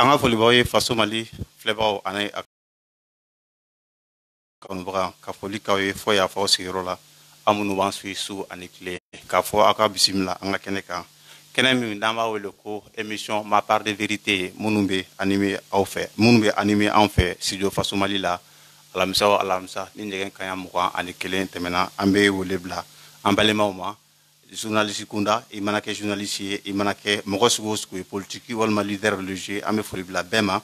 Anga folibaw ye faso Mali filɛbagaw ani a kanubaga ka foli k'aw ye fɔ y'a fɔ aw sigiyɔrɔ la aw minnu b'an suit su ani tile k'a fɔ aw ka bisimila an ka kɛnɛ kan kɛnɛ min n'an b'a wele ko émission ma part de vérité minnu bɛ animé anw fɛ studio faso Mali la alamisa o alamisa ni nɛgɛ kanɲɛ 21 tɛmɛna an bɛ wele bila an balimaw ma journaliste kunda i mana kɛ journaliste ye i mana kɛ mɔgɔ sugu o sugu ye politique walima leader religieux an bɛ foli bila bɛɛ ma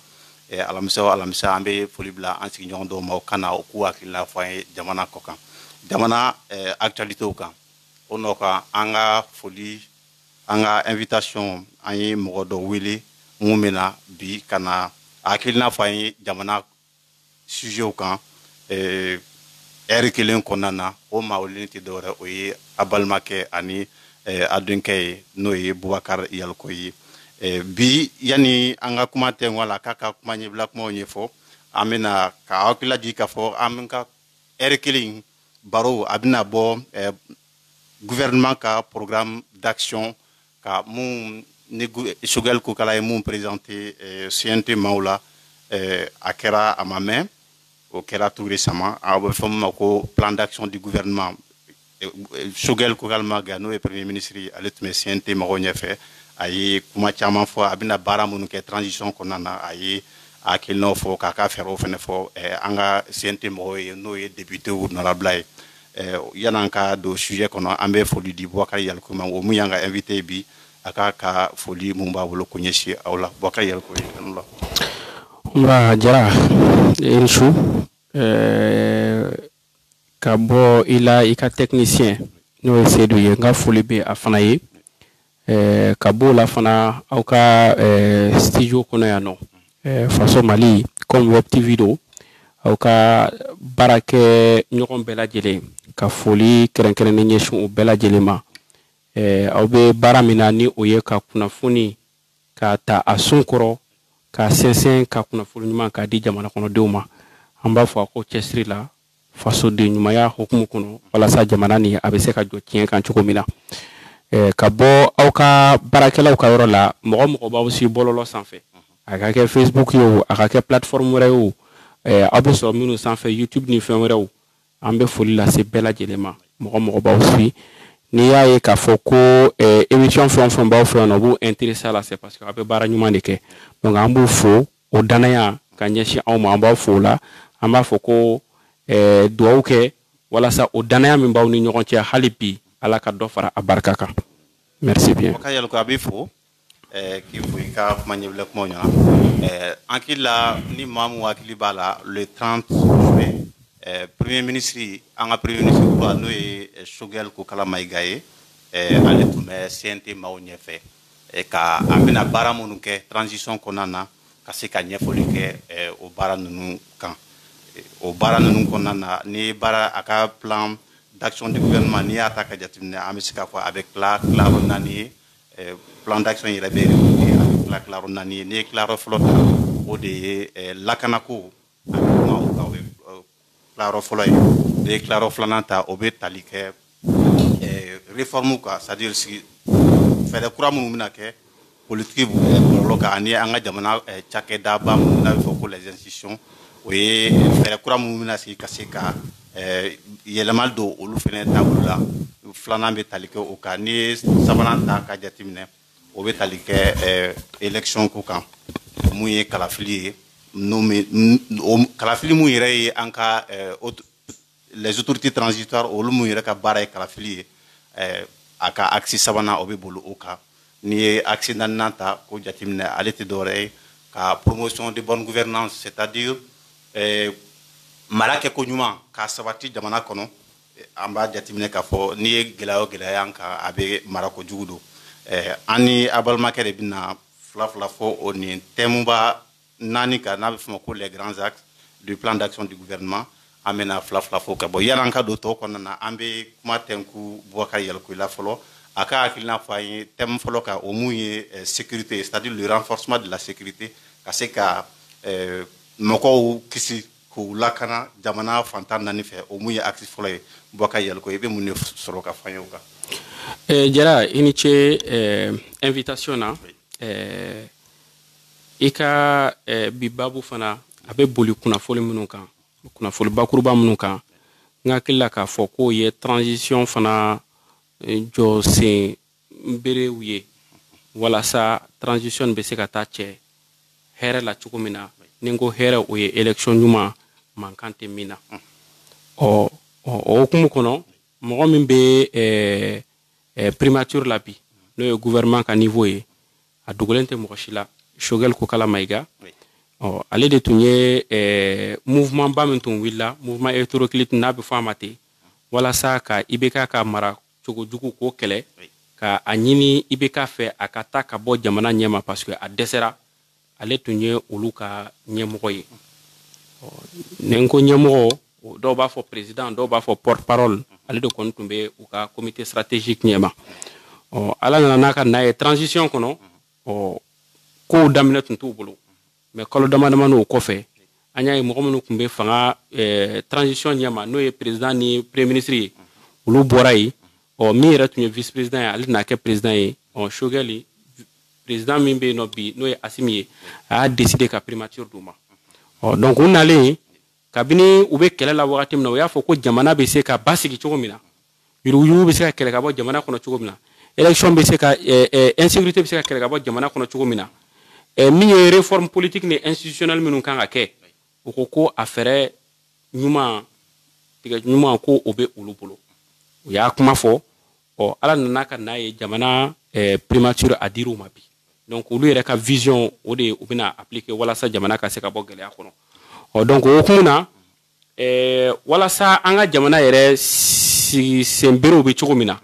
alamisa o alamisa an bɛ foli bila an sigiɲɔgɔn dɔw ma o kana o k'u hakilina fɔ an ye jamana kɔ kan jamana actualitéw kan o nɔ kan an ka foli an ka invitation an ye mɔgɔ dɔ wele mun bɛna bi ka na hakilina fɔ an ye jamana sujetw kan heure kelen kɔnɔna na o maa weleli tɛ dɔwɛrɛ o ye a balimakɛ ani a denkɛ ye n'o ye Bubakari Yaliko ye bi yani an ka kuma tɛ wala k'a ka kuma ɲɛbila kumaw ɲɛfɔ an bɛna ka hakilila jigin k'a fɔ an bɛ ka heure kelen baro a bɛna bɔ gouvernement ka programme d'action ka mun ni Choguel Kokala ye mun présenté CNT maaw la a kɛra a ma mɛn o kɛra tout récemment a bɛ fɔ min ma ko plan d'action du gouvernement Choguel Kokala Maga n'o ye premier ministre ye ale tun bɛ CNT mɔgɔw ɲɛfɛ a ye kuma caman fɔ a bɛna baara minnu kɛ transition kɔnɔna na a ye a hakilinaw fɔ k'a ka fɛɛrɛw fana fɔ an ka CNT mɔgɔw ye n'o ye députéw nɔnabila ye yan'an ka don sujet kɔnɔ an bɛ foli di Bubakari Yaliko ma o mun y'an ka invité bi a ka foli mun b'a bolo ko ɲɛsin aw la Bubakari Yaliko ye la. Nba jara Irisu ka bɔ i la i ka technicien n'o ye Seydou ye n ka foli bɛ a fana ye ka bɔ o la fana aw ka studio kɔnɔ yan nɔ faso Mali comme Web TV do aw ka baara kɛ ɲɔgɔn bɛɛ lajɛlen ka foli kɛrɛnkɛrɛnnen ɲɛsin o bɛɛ lajɛlen ma aw bɛ baara min na ni o ye ka kunnafoni ka ta a sun kɔrɔ ka sɛnsɛn ka kunnafoni ɲuman ka di jamana kɔnɔdenw ma an b'a fɔ a ko cɛsiri la fasoden ɲumanya hukumu kɔnɔ walasa jamana ni a bɛ se ka jɔ tiɲɛ kan cogo min na ka bɔ aw ka baarakɛlaw ka yɔrɔ la mɔgɔ b'aw si bɔlɔlɔ sanfɛ a ka kɛ Facebook ye o a ka kɛ plateforme wɛrɛ ye o aw bɛ sɔrɔ minnu sanfɛ YouTube ni fɛn wɛrɛw an bɛ foli lase bɛɛ lajɛlen ma mɔgɔ b'aw si n'i y'a ye k'a fɔ ko émission fɛn o fɛn b'aw fɛ yan nɔ o b'u intéressé a la c'est parce que aw bɛ baara ɲuman de kɛ donc an b'u fo o danaya ka ɲɛsin anw ma an b'aw fo o la an b'a fɔ ko duwawu kɛ walasa o danaya min b'aw ni ɲɔgɔn cɛ hali bi ala ka dɔ fara a barika kan merci bien. Bubakari Yaliko a b'i fo k'i fo i ka kuma ɲɛbila kumaw ɲɛna an hakili la ni maa min hakili b'a la le 30 juillet premier ministre an ka premier ministre kura n'o ye Choguel Kokala Mayiga ye ale tun bɛ CNT maaw ɲɛfɛ ka a bɛna baara minnu kɛ transition kɔnɔna na ka se ka ɲɛfɔli kɛ o baara ninnu kan o baara ninnu kɔnɔna na ni baara a ka plan d'action du gouvernement n'i y'a ta ka jateminɛ an bɛ se k'a fɔ a bɛ tila tilayɔrɔ 4 ye plan d'action yɛrɛ bɛ a bɛ tila tilayɔrɔ 4 ye n'i ye tilayɔrɔ fɔlɔ ta o de ye lakanako a bɛ kuma o kan o ye tilayɔrɔ fɔlɔ ye n'i ye tilayɔrɔ filanan ta o bɛ tali kɛ réforme kan c'est-à-dire fɛɛrɛ kura minnu bɛna kɛ politique bɔlɔlɔ kan ani an ka jamana cakɛdaba minnu n'a bɛ fɔ ko les institutions o ye fɛɛrɛ kura minnu bɛna sigi ka se ka yɛlɛmali don olu fana taabolo la filanan bɛ tali kɛ o kan n'i ye sabanan ta ka jateminɛ o bɛ tali kɛ élection ko kan mun ye kalafili ye kalafili mun yɛrɛ ye an ka les autorités transitoires olu mun yɛrɛ ka baara ye kalafili ye a ka axe sabanan o bɛ bolo o kan n'i ye axe naaninan ta ko jateminɛ ale tɛ dɔwɛrɛ ye ka promotion de bonne gouvernance c'est-à-dire mara kɛko ɲuman k'a sabati jamana kɔnɔ an b'a jateminɛ k'a fɔ n'i ye gɛlɛya o gɛlɛya an kan a bɛ marako jugu don an ni a balimakɛ de bɛna fila fɔ o nin thème-ba 4 kan n'a bɛ fɔ o ma ko les grands axes du plan d'action du gouvernement an bɛna fila fɔ ka bɔ yan'an ka don tɔw kɔnɔna na an bɛ kuma tɛnku Bubakari Yaliko la fɔlɔ a ka hakilina fɔ an ye thème fɔlɔ kan o mun ye sécurité c'est-à-dire le renforcement de la sécurité ka se ka mɔgɔw kisi k'u lakana jamana fantan 4 fɛ o mun ye axe fɔlɔ ye Bubakari Yaliko i bɛ mun de sɔrɔ ka fɔ an ye o kan jara i ni ce invitation na i ka bi babu fana a bɛ boli kunnafoli minnu kan kunnafoli bakuruba minnu kan n hakili la k'a fɔ k'o ye transition fana jɔ sen berew ye walasa transition bɛ se ka taa cɛ hɛrɛ la cogo min na ni n ko hɛrɛ o ye élection ɲuman mankan tɛ min na o hukumu kɔnɔ mɔgɔ min bɛ primature la bi n'o ye gouvernement ka niveau ye a dogolen tɛ mɔgɔ si la Choguel Kokala Maïga ale de tun ye mouvement ba min tun wulila mouvement hétéroclite n'a bɛ fɔ a ma ten walasa ka IBK ka mara cogo jugu k'o kɛlɛ ka a ɲini IBK fɛ a ka taa ka bɔ jamana ɲɛma parce que a dɛsɛra ale tun ye olu ka ɲɛmɔgɔ ye ni n ko ɲɛmɔgɔ dɔw b'a fɔ président dɔw b'a fɔ porte parole ale de kɔni tun bɛ u ka comité stratégique ɲɛma ala nana n'a ka na ye transition kɔnɔ kow daminɛ tun t'u bolo mais kalo dama dama n'o kɔfɛ an y'a ye mɔgɔ minnu tun bɛ fanga transition ɲɛma n'o ye président ni premier ministre ye olu bɔra yen min yɛrɛ tun ye vice président ye ale tɛna kɛ président ye Choguel président min bɛ yen nɔ bi n'o ye Assimi ye a y'a décidé ka primature d'u ma donc u nalen kabini u bɛ kɛlɛ la wagati min na u y'a fɔ ko jamana bɛ se ka basigi cogo min na yuruguyurugu bɛ se ka kɛlɛ ka bɔ jamana kɔnɔ cogo min na élection bɛ se ka insécurité bɛ se ka kɛlɛ ka bɔ jamana kɔnɔ cogo min na min ye réforme politique ni institutionnelle minnu kan ka kɛ u ko ko a fɛɛrɛ ɲuman tigɛ ɲuman ko o bɛ olu bolo u y'a kuma fɔ ala nana ka n'a ye jamana primature a dir'u ma bi donc olu yɛrɛ ka vision o de u bɛna appliquer walasa jamana ka se ka bɔ gɛlɛya kɔnɔ donc o hukumu na walasa an ka jamana yɛrɛ senberew bɛ cogo min na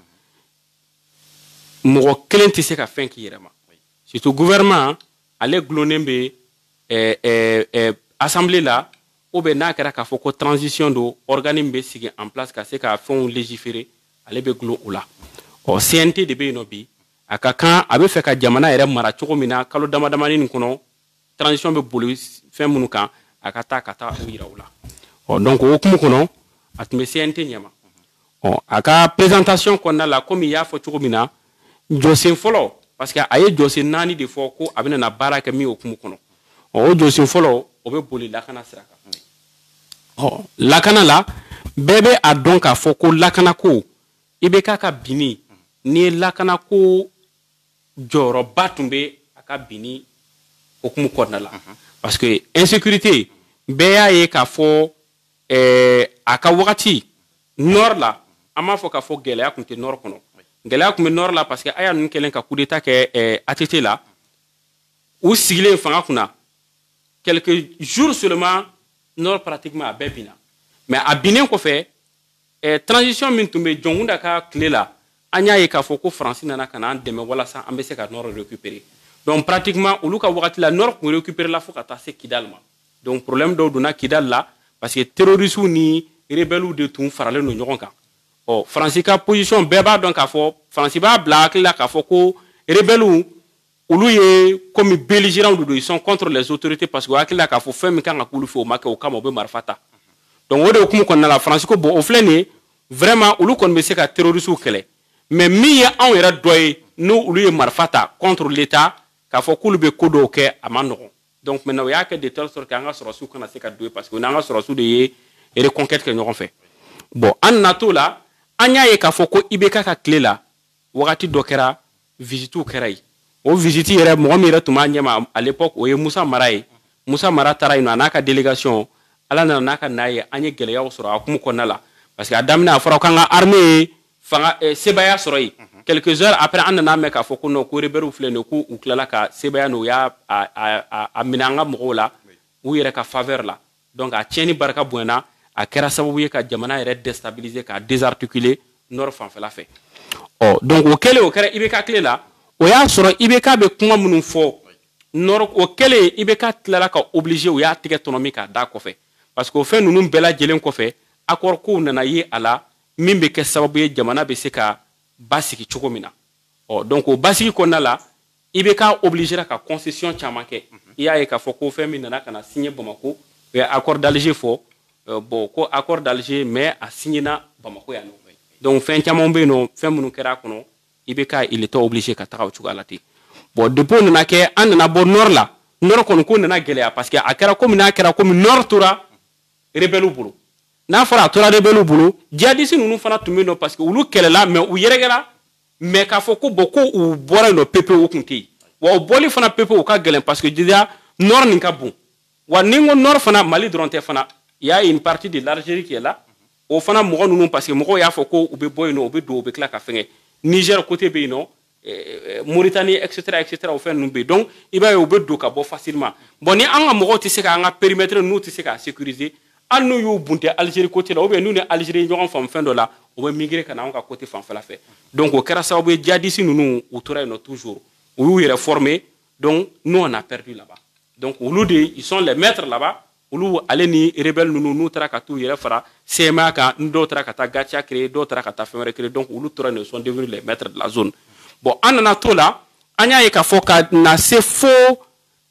mɔgɔ kelen tɛ se ka fɛn k'i yɛrɛ ma surtout gouvernement ale gulonnen bɛ assemblée la ou bien n'a kɛra k'a fɔ ko transition do organisme bɛ sigi en place ka se ka fɛnw légiférer ale bɛ gulo o la CNT de bɛ yen nɔ bi a ka kan a bɛ fɛ ka jamana yɛrɛ mara cogo min na kalo dama damani nin kɔnɔ transition bɛ boli fɛn minnu kan a ka taa o yira u la donc o hukumu kɔnɔ a tun bɛ CNT ɲɛma a ka présentation kɔnɔna la komi i y'a fɔ cogo min na jɔsen fɔlɔ parce que a ye jɔsen 4 de fɔ ko a bɛna baara kɛ min hukumu kɔnɔ o jɔsen fɔlɔ o bɛ boli lakana sira kan lakana la bɛɛ bɛ a dɔn k'a fɔ ko lakana ko IBK ka binni ni ye lakana ko jɔyɔrɔba tun bɛ a ka binni hukumu kɔnɔna la parce que insécurité bɛɛ y'a ye k'a fɔ a ka wagati nord la an b'a fɔ k'a fɔ gɛlɛya tun tɛ nord kɔnɔ gɛlɛya tun bɛ nord la parce que a y'a ninnu kɛlen ka coup d'état kɛ ATT la u sigilen fanga kunna quelques jours seulement nord pratiquement a bɛɛ binna mais a binnen kɔfɛ transition min tun bɛ jɔnkunda ka tile la an y'a ye k'a fɔ ko faransi nana ka na an dɛmɛ walasa an bɛ se ka nord récupérer donc pratiquement olu ka wagati la nord tun récupérer la fo ka taa se Kidal ma donc problème dɔw donna Kidal la parce que terroristes ni rebelles de tun faralen don ɲɔgɔn kan faransi ka position bɛɛ b'a dɔn k'a fɔ faransi b'a bila hakili la k'a fɔ ko rebelles olu ye comme belligérants de don ils sont contre les autorités parce que hakili la k'a fɔ fɛn min kan ka k'olu fɛ o ma kɛ o kama u bɛ marifa ta donc o de hukumu kɔnɔna la faransi ko bon o filɛ nin ye vraiment olu kɔni bɛ se ka terroristes kɛlɛ mais min ye anw yɛrɛ dɔ ye n'o olu ye marifa ta contre l'état k'a fɔ k'olu bɛ ko dɔw kɛ a ma nɔgɔn donc maintenant o y'a kɛ de telle sorte que an ka sɔrɔsiw kana se ka don parce que o n'an ka sɔrɔsiw de ye reconquête kɛ ɲɔgɔn fɛ bon an nana t'o la an y'a ye k'a fɔ ko IBK ka tile la wagati dɔ kɛra visitew kɛra yen o visite yɛrɛ mɔgɔ min yɛrɛ tun b'a ɲɛma à l'époque o ye Musa Mara ye Musa Mara taara yen nɔ a n'a ka délégation ala nana n'a ka n'a ye an ye gɛlɛyaw sɔrɔ a hukumu kɔnɔna la parce que a daminɛ a fɔra k'an ka armée ye fanga sebaya sɔrɔ yen quelques heures après an nana mɛn k'a fɔ ko non ko rebelles filɛ nin ye k'u tilala ka sebaya n'u y'a minɛ an ka mɔgɔw la u yɛrɛ ka faveur la donc a tiɲɛni barika bonyana a kɛra sababu ye ka jamana yɛrɛ déstabiliser ka désarticuler nord fanfɛla fɛ donc o kɛlen o kɛra IBK tile la o y'a sɔrɔ IBK bɛ kuma minnu fɔ nord o kɛlen IBK tilala ka obligé o y'a tigɛ tɔnɔmi k'a da kɔfɛ parce que o fɛn ninnu bɛɛ lajɛlen kɔfɛ accord kow nana ye a la min bɛ kɛ sababu ye jamana bɛ se ka basigi cogo min na donc o basigi kɔnɔna la IBK obligera ka concession caman kɛ i y'a ye k'a fɔ ko fɛn min nana ka na signer Bamako o ye accord d'Alger fɔ bon ko accord d'Alger mais a signé na Bamako yan nɔ donc fɛn caman bɛ yen nɔ fɛn minnu kɛra a kɔnɔ IBK il était obligé ka taga o cogoya la ten bon depuis o nana kɛ an nana bɔ nord la nord kono ko nana gɛlɛya parce que a kɛra komi n'a kɛra komi nord tora rebelle bolo n'a fɔra a tora rebelle bolo djihadiste ninnu fana tun bɛ yen nɔ parce que olu kɛlɛla mais u yɛrɛkɛra mais k'a fɔ ko bon ko u bɔra yen nɔ pepewu o tun tɛ yen wa o bɔli fana pepewu o ka gɛlɛn parce que déjà nord nin ka bon wa ni n ko nord fana Mali dɔrɔn tɛ fana il y a une partie de l'Algérie qui est là o fana mɔgɔ ninnu parce que mɔgɔw y'a fɔ ko u bɛ bɔ yen nɔ u bɛ don u bɛ tila ka fɛngɛ Niger côté bɛ yen nɔ Mauritanie etc o fɛn ninnu bɛ yen donc i b'a ye u bɛ don ka bɔ facilement bon ni an ka mɔgɔw tɛ se k'an ka périmètre n'u tɛ se k'a sécuriser hali n'u y'u bunte Algérie côté la ou bien n'u ni Algérie ɲɔgɔn faamu fɛn dɔ la u bɛ migrer ka na anw ka côté fanfɛla fɛ donc o kɛra sababu ye djihadiste ninnu u tora yen nɔ toujours u y'u yɛrɛ former donc nous on a perdu là-bas donc olu de ils sont les maîtres là-bas olu ale ni rebelle ninnu n'u taara ka t'u yɛrɛ fara CMA kan n dɔw taara ka taa Gatia créer dɔw taara ka taa fɛn wɛrɛ créer donc olu tora yen sont devenus les maîtres de la zone bon an nana to la an y'a ye k'a fɔ ka na se fo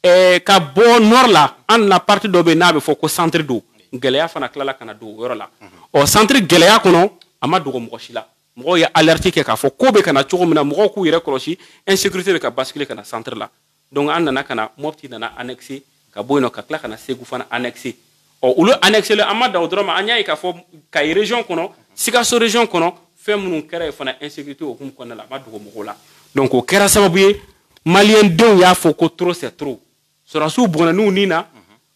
ka bɔ nord la an nana partie dɔ bɛ yen n'a bɛ fɔ ko centre do gɛlɛya fana tilala ka na don o yɔrɔ la ɔ centre gɛlɛya kɔnɔ a ma dogo mɔgɔ si la mɔgɔw ye alerte kɛ k'a fɔ ko bɛ ka na cogo min na mɔgɔw k'u yɛrɛ kɔlɔsi insécurité bɛ ka basculer ka na centre la donc an nana ka na Mopti nana annexer ka bɔ yen nɔ ka tila ka na Segu fana annexer ɔ olu annexer le an ma dan o dɔrɔn ma an y'a ye k'a fɔ Kayi région kɔnɔ Sikaso région kɔnɔ fɛn minnu kɛra yen fana insécurité hukumu kɔnɔna la a ma dogo mɔgɔw la donc o kɛra sababu ye maliyɛn denw y'a fɔ ko trop c'est trop sɔrɔdasiw bɔnna n'u nin na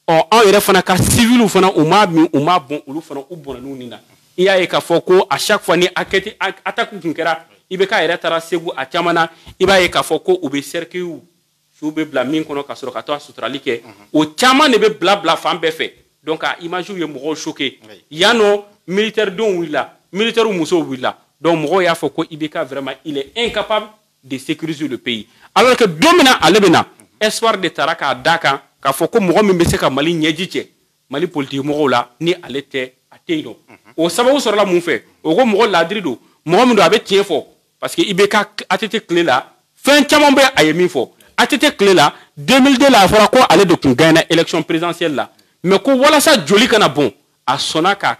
ɔ anw yɛrɛ fana ka civils fana u m'a min u m'a bɔn olu fana u bɔnna n'u nin na i y'a ye k'a fɔ ko à chaque fois ni attaque tun kɛra i bɛ k'a yɛrɛ taara Segu a caman na i b'a ye k'a fɔ ko u bɛ cercueil su bɛ bila min kɔnɔ ka sɔrɔ ka to a suturali kɛ o caman de bɛ bila fan bɛɛ fɛ donc a image ye mɔgɔw choqué yan nɔ militaire denw wulila militaire musow wulila donc mɔgɔw y'a fɔ ko IBK vraiment il est incapable de sécuriser le pays alors que don min na ale bɛ na espoir de taara k'a d'a kan k'a fɔ ko mɔgɔ min bɛ se ka Mali ɲɛji cɛ Mali politique mɔgɔw la ni ale tɛ a tɛ yen nɔ o sababu sɔrɔla mun fɛ o ko mɔgɔ ladiri don mɔgɔ min don a bɛ tiɲɛ fɔ parce que IBK ATT tile la fɛn caman bɛ a ye min fɔ ATT tile la 2002 la a fɔra ko ale de tun gagné élection présidentielle la mais ko walasa joli kana bon a sɔnna k'a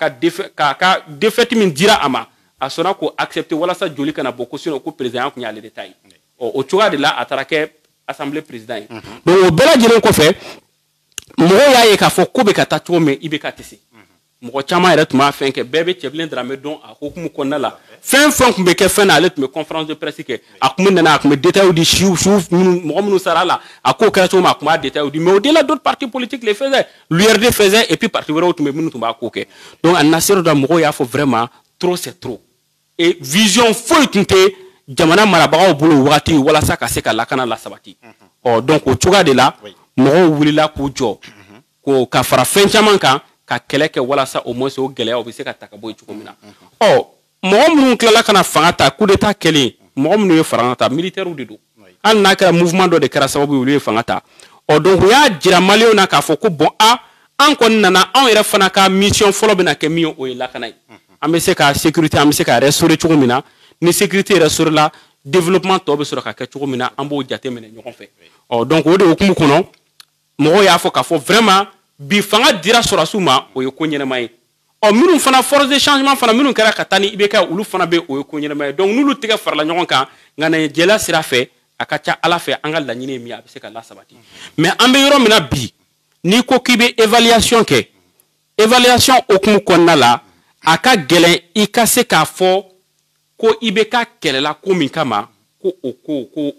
ka défaite min dira a ma a sɔnna k'o accepter walasa joli kana bɔ ko sinon ko président tun y'ale de ta ye ɔ o cogoya de la a taara kɛ assemblée président ye donc o bɛɛ lajɛlen kɔfɛ mɔgɔw y'a ye k'a fɔ ko bɛ ka taa cogo min IBK tɛ se mɔgɔ caman yɛrɛ tun b'a fɛn kɛ bɛɛ bɛ Cɛbilen Daramɛ dɔn a hukumu kɔnɔna la fɛn fɛn tun bɛ kɛ fɛn na ale tun bɛ conférence de presse kɛ a tun bɛ nana a tun bɛ détails di mɔgɔ minnu sara la a k'o kɛra cogo min a tun b'a détails di mais au-delà d'autres partis politiques les faisaient l'URD faisait et puis parti wɛrɛw tun bɛ minnu tun b'a ko kɛ donc a nana se dɔ la mɔgɔw y'a fɔ vraiment trop c'est trop et vision foyi tun tɛ jamana marabagaw bolo wagati walasa ka se ka lakana la sabati ɔ donc o cogoya de la mɔgɔw wulila k'u jɔ ko ka fara fɛn caman kan ka kɛlɛ kɛ walasa au moins o gɛlɛyaw bɛ se ka ta ka bɔ yen cogo min na ɔ mɔgɔ minnu tilala ka na fanga ta coup d'état kɛlen mɔgɔ minnu ye fanga ta militaires de don hali n'a kɛra mouvement dɔ de kɛra sababu ye olu ye fanga ta ɔ donc u y'a jira maliyɛnw na k'a fɔ ko bon an kɔni nana anw yɛrɛ fana ka mission fɔlɔ bɛna kɛ min ye o ye lakana ye an bɛ se ka sécurité an bɛ se ka restaurer cogo min na ni sécurité restaurer la développement tɔ bɛ sɔrɔ ka kɛ cogo min na an b'o jate minɛ ɲɔgɔn fɛ ɔ donc o de hukumu kɔnɔ mɔgɔw y'a fɔ k'a fɔ vraiment bi fanga dira sɔrɔdasiw ma o ye ko ɲɛnama ye ɔ minnu fana force de changement fana minnu kɛra ka taa ni IBK olu fana bɛ o ye ko ɲɛnama ye donc n'olu tɛgɛ farala ɲɔgɔn kan ŋanajɛla sira fɛ a ka ca Ala fɛ an ka laɲini ye min ye a bɛ se ka lasabati mais an bɛ yɔrɔ min na bi n'i ko k'i bɛ évaluation kɛ évaluation hukumu kɔnɔna la a ka gɛlɛn i ka se k'a fɔ ko IBK kɛlɛla ko min kama ko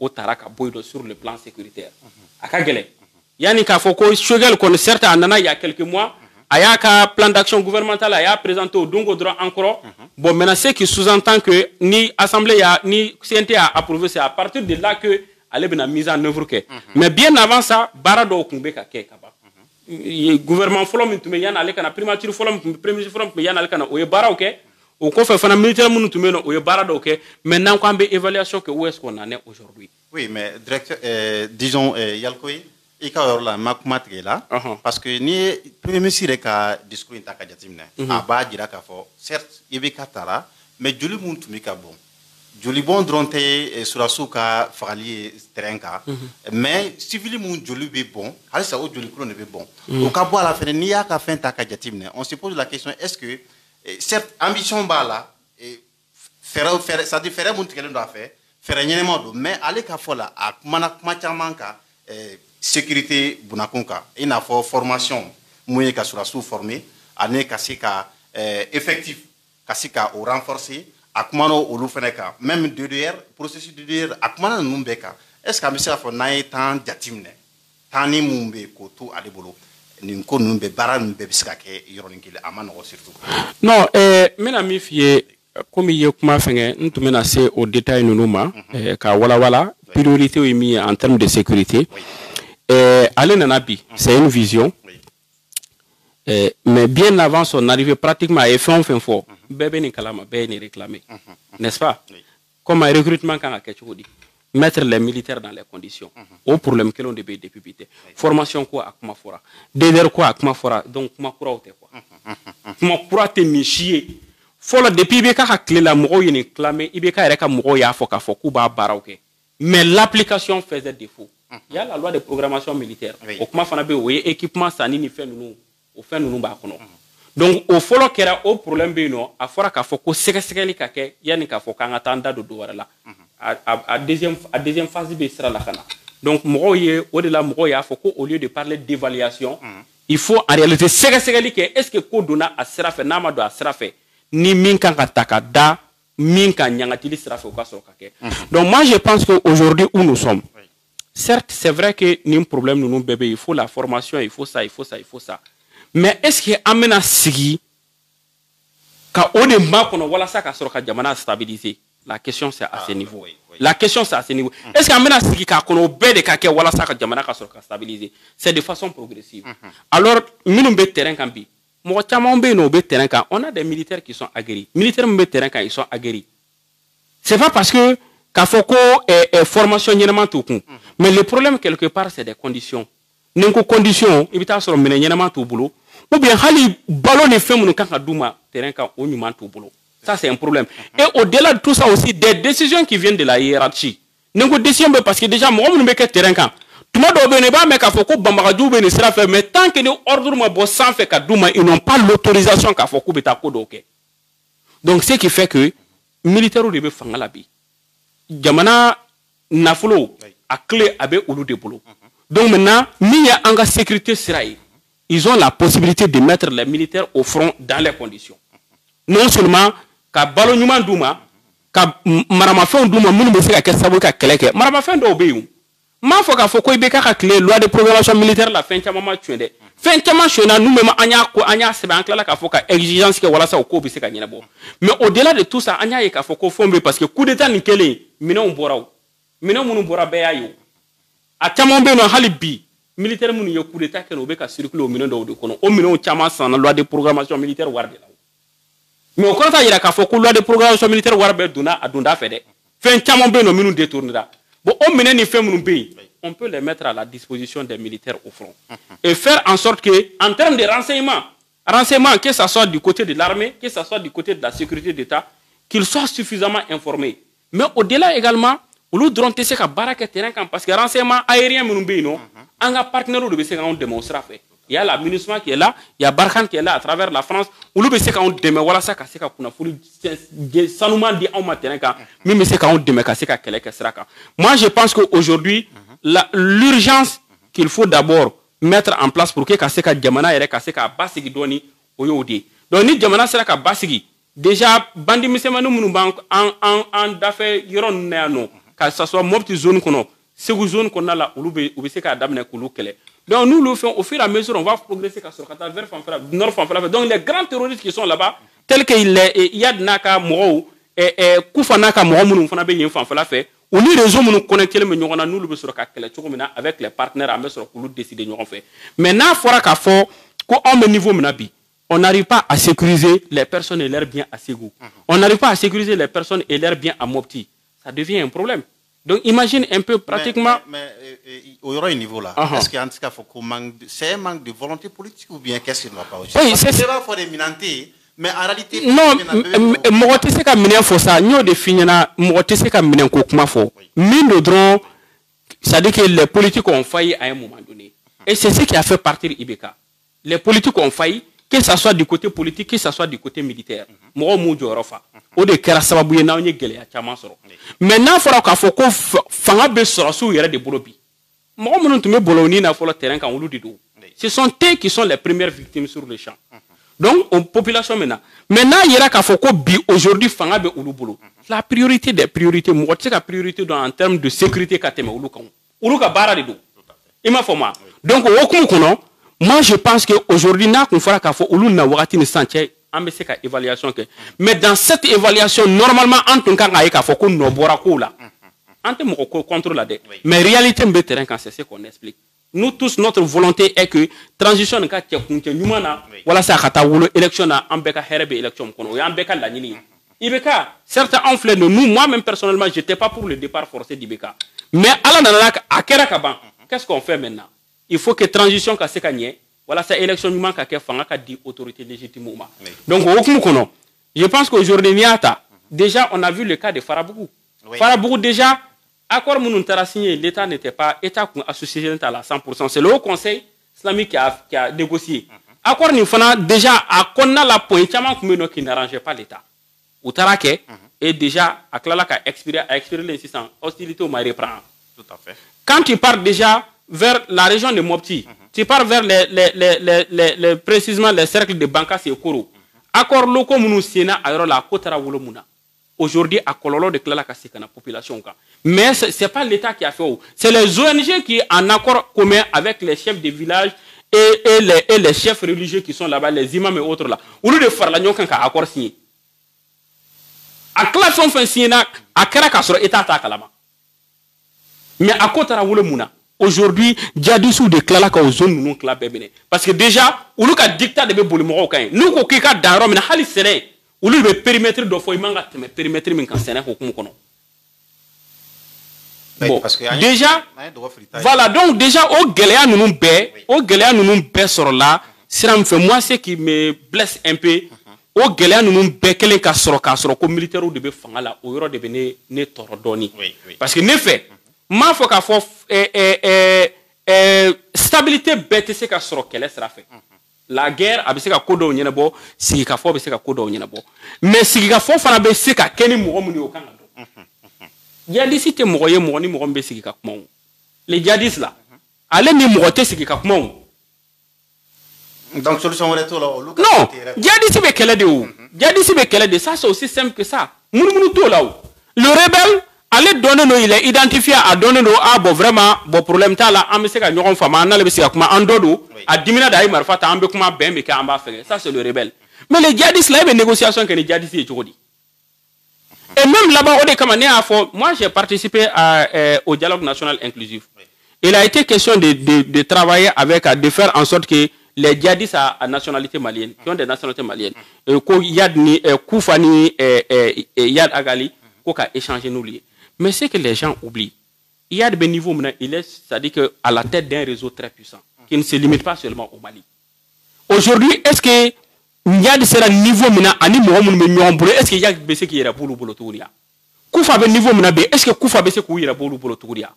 o taara ka bɔ yen nɔ sur le plan sécuritaire a ka gɛlɛn yani k'a fɔ ko Choguel kɔni certes a nana il y a quelques mois a y'a ka plan d'action gouvernemental a y'a présenté o don ko dɔrɔn an kɔrɔ bon maintenant ce qui sous-entend que ni assemblée ni CNT a approuvé c'est à partir de là que ale bɛna mise en œuvre kɛ mais bien avant ça baara dɔw tun bɛ ka kɛ ka ban gouvernement fɔlɔ min tun bɛ yani ale kana primature fɔlɔ min tun bɛ premier fɔlɔ min tun bɛ yani ale kana o ye baaraw kɛ o kɔfɛ fana militaire minnu tun bɛ yen nɔ o ye baara dɔw kɛ maintenant k'an bɛ évaluation kɛ où est-ce qu'on en est aujourd'hui oui mais directeur disons Yalkoyi i ka yɔrɔ la ma kuma tigɛ la parce que ni ye premier ministre yɛrɛ ka discours in ta ka jateminɛ a b'a jira k'a fɔ certes IBK taara mais joli mun tun bɛ ka bɔn joli bɔn dɔrɔn tɛ sɔrɔdasiw ka fagali ye terrain kan mais civil mun joli bɛ bɔn halisa o joli kolon de bɛ bɔn o ka bɔ a la fɛnɛ n'i y'a ka fɛn ta ka jateminɛ on se pose la question est-ce que certes ambition b'a la fɛɛrɛw c'est-à-dire fɛɛrɛ mun tigɛlen don a fɛ fɛɛrɛ ɲɛnɛmaw don mais ale ka fɔ la a kumana kuma caman kan sécurité bunakunka il n'a pas formation moyen ka sura sous formé année ka sika effectif ka sika au renforcer akumano olu feneka même DDR processus DDR akumana numbeka est-ce que monsieur fa nay tan jatimne tani mumbe ko to adebolo ni ko numbe bara numbe biska ke yoronkile amana o surtout non mena mi fie comme il y a kuma fenge ntumena se au détail nunuma ka wala priorité est mis en termes de sécurité aller nanabi c'est une vision mais bien avant son arrivée pratiquement à fin fort bébé ni kalama bébé ni réclamé n'est-ce pas comme un recrutement quand mettre les militaires dans les conditions au problème que l'on devait député formation quoi à kuma fora DDR quoi à kuma fora donc kuma kura ou quoi kuma kura te michier faut depuis beka ka clé la moro yini clamé ibeka reka moro ya foka foku ba barauke mais l'application faisait défaut il y a la loi de programmation militaire au kuma fana be o équipement sani ni fait nous au fait nous ba kono donc au follow kera au problème be no a fora ka foko sekeli ka ke yani ka foka ngata do wala la à deuxième phase be sera la kana donc moro ye au delà moro ya foko au lieu de parler d'évaluation il faut en réalité sekeli ke est-ce que ko dona a sera fait nama do a sera fait ni min kan ka taka da min kan nyangatili sera fait au cas donc moi je pense que aujourd'hui où nous sommes certes c'est vrai que ni un problème nous bébé il faut la formation il faut ça mais est-ce que amena sigi ka ode ma kono wala ça ka soro ka jamana stabiliser la question c'est à ce niveau la question c'est à ce niveau est-ce que amena sigi ka kono bede ka ke wala ça ka jamana ka soro ka stabiliser c'est de façon progressive alors minum be terrain kan bi mo chama be no be terrain kan on a des militaires qui sont aguerris militaires be terrain kan ils sont aguerris c'est pas parce que ka foko formation ñenema to kun mais le problème quelque part c'est des conditions nenko condition ibita soro mine ñenema to bulo ou bien hali ballon ne femme kan ka duma terrain kan o ñuma to bulo ça c'est un problème et au-delà de tout ça aussi des décisions qui viennent de la hiérarchie nenko décision parce que déjà mo mu be ke terrain kan tuma do be ne ba me ka foko bambaka djube ne sera fait mais tant que ne ordre ma bo sans fait ka duma ils n'ont pas l'autorisation ka foko beta ko do ke donc ce qui fait que militaire de be fangala bi jamana nafulo a clé abe olu de bolo donc maintenant ni ya anga sécurité siraï ils ont la possibilité de mettre les militaires au front dans les conditions non seulement ka balo nyuma duma ka marama fe duma munu be se ka sabu ka keleke marama fe do be yu ma fo ka fo ko be ka clé loi de programmation militaire la fin chama ma tuende fin chama chona nous même anya se ba la ka fo ka exigence ke wala sa ko be se ka nyina bo mais au-delà de tout ça anya ye ka fo ko fombe parce que coup d'état ni kele mina on boraw mina munu bora be ayo a chama be no halibi militaire munu ye coup d'état ke no be ka circuler au mina do kono o mina chama sans loi de programmation militaire warde la mais au contraire il a ka fo ko loi de programmation militaire warbe duna adunda fede fin chama be no minu détournera bon au mina ni fait munu be on peut les mettre à la disposition des militaires au front et faire en sorte que en termes de renseignement que ça soit du côté de l'armée que ça soit du côté de la sécurité d'État qu'ils soient suffisamment informés mais au-delà également olu drone tese ka baraka terrain kan parce que renseignement aérien munu be no anga partenaire de be se ka on démontrer fait il y a la MINUSMA qui est là il y a Barkhane qui est là à travers la France olu be se ka on déme wala ça ka se ka kuna fulu sanuma di en terrain kan même se ka on déme ka se ka kele ka sera kan moi je pense que aujourd'hui l'urgence qu'il faut d'abord mettre en place pour que ka se ka jamana yere ka se ka basigi doni oyodi donc ni jamana sera ka basigi déjà bandi misemanu munu bank en d'affaires yoron nano que ça soit mobti zone kono segu zone kono la ulube se ka damne kulu kele donc nous le faisons au fur et à mesure on va progresser ka sur kata vers Fanfara nord Fanfara donc les grands terroristes qui sont là-bas tels que il y a naka mo kufa naka mo munu fana be yin Fanfara fait ou ni réseau munu connecter le nyona nous le sur ka kele chogomina avec les partenaires à sur kulu décider nyona fait maintenant fora ka fo ko on niveau menabi on n'arrive pas à sécuriser les personnes et leurs biens à Ségou. On n'arrive pas à sécuriser les personnes et leurs biens à Mopti. Ça devient un problème. Donc imagine un peu pratiquement... Mais il y aura un niveau là. Est-ce qu'il y a un manque de volonté politique ou bien qu'est-ce qui ne va pas aujourd'hui? Oui, c'est pas pour éminenter, mais en réalité... Non, moi je sais que je faut ça. Nous définissons, moi je sais que je faut. Mine de drone, c'est-à-dire que les politiques ont failli à un moment donné. Et c'est ce qui a fait partir Ibeka. Les politiques ont failli, que ce soit du côté politique, que ce soit du côté militaire. Moi, o de kɛra sababu ye n'aw ye gɛlɛya caman sɔrɔ maintenant fɔra k'a fɔ ko fanga bɛ sɔrɔ su yɛrɛ de bolo bi Ce sont eux qui sont les premières victimes sur le champ. Donc, population maintenant. Maintenant, il y a aujourd'hui, la priorité des priorités, la priorité en termes de sécurité, donc, moi, je pense qu'aujourd'hui, évaluation. Mais dans cette évaluation, normalement, en tout cas, il faut qu'on contrôle. Mais réalité, c'est ce qu'on explique. Nous tous, notre volonté est que transition voilà ça élection élection certains ont fait de nous, moi-même personnellement, j'étais pas pour le départ forcé d'Ibeka. Mais qu'est-ce qu'on fait maintenant? Il faut que transition voilà ça élection dit autorité légitime. Donc je pense qu'aujourd'hui déjà on a vu le cas de Farabougou. Farabougou déjà accord Mounoutara signé, l'État n'était pas État associé à la 100%. C'est le Haut Conseil islamique qui a négocié. Accord Nifana, déjà, à Konna la pointe, qui n'arrangeait pas l'État. Ou Tarake, et déjà, à Klala a expiré l'insistance, hostilité au Maïré prend. Tout à fait. Quand tu pars déjà vers la région de Mopti, tu pars vers précisément les cercles de Bankas et Okoro. Accord locaux Mounou Sénat, à la Kotara Wulomuna. Aujourd'hui, à Kololo de Klala Kasika, la population. Mais ce n'est pas l'État qui a fait. C'est les ONG qui, en accord commun avec les chefs des villages et les chefs religieux qui sont là-bas, les imams et autres là. Au lieu de faire la nyokan ka accord signé. À classe on fait signé à Karaka sur l'État Takalama. Mais à Kotara Wulomuna, aujourd'hui, Djadissou de Klala ka aux zones non club bébé. Parce que déjà, au lieu de dictat de Boulimoro, nous, au Kika d'Arom, na Halis Sere. Ou le périmètre de Foymanga, mais périmètre min kan sene ko kono. Bon, déjà, voilà, donc déjà, au Géléa nous sur là, moi, ce qui me blesse un peu, au Géléa nous quel comme militaire ou de Fangala, au Euro de ne Torodoni. Parce que, en effet, ma faut qu'à stabilité bête, c'est qu'à qu'elle sera fait. La guerre a bese ka kodo nyenabo sigi ka fo bese ka kodo nyenabo mais sigi ka fo fana be se ka keni mo mu ni o kanga do jadisi te mo ye mo ni mo be sigi ka kuma les jadis là allez ni mo te sigi ka kuma donc solution wala to là non jadisi be kele de ou jadisi be kele de ça c'est aussi simple que ça munu to là le rebelle allez donner nous il est identifié à donner nous bon vraiment bon problème ta là on se ka ñogon fama na le be sigi kuma andodo a dimina d'ailleurs marfa ta ambe kuma ben me ka amba faire ça c'est le rebelle mais les djihadistes là il y a des négociations que les djihadistes et tout et même là-bas moi j'ai participé au dialogue national inclusif. Il a été question de travailler avec de faire en sorte que les djihadistes à nationalité malienne qui ont des nationalités maliennes Yad ni Koufani Yad Agali koka échanger nos liens mais c'est que les gens oublient il y a des niveaux maintenant il est c'est-à-dire que à la tête d'un réseau très puissant qui ne se limite pas seulement au Mali. Aujourd'hui, est-ce que Niad sera niveau maintenant ani Mohamed Menyomboule est-ce qu'il y a baissé qui ira bolo touria? Koufa be niveau maintenant est-ce que Koufa baissé qui ira bolo touria?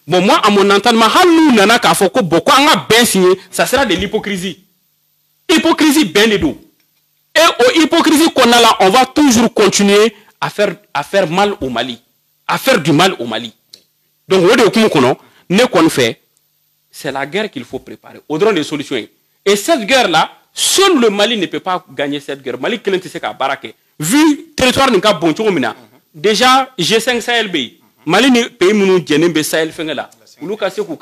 Bon moi à mon entendement halu nana ka foko boko anga ben signé ça sera de l'hypocrisie. Hypocrisie ben de dos. Et aux hypocrisie qu'on a là, on va toujours continuer à faire mal au Mali, à faire du mal au Mali. Donc on ne qu'on fait c'est la guerre qu'il faut préparer. Au-delà des solutions. Et cette guerre-là, seul le Mali ne peut pas gagner cette guerre. Mali, vu le territoire n'est pas bon, déjà, G5 Sahel B. Mali ne peut pas Sahel Fengela. Nous cassons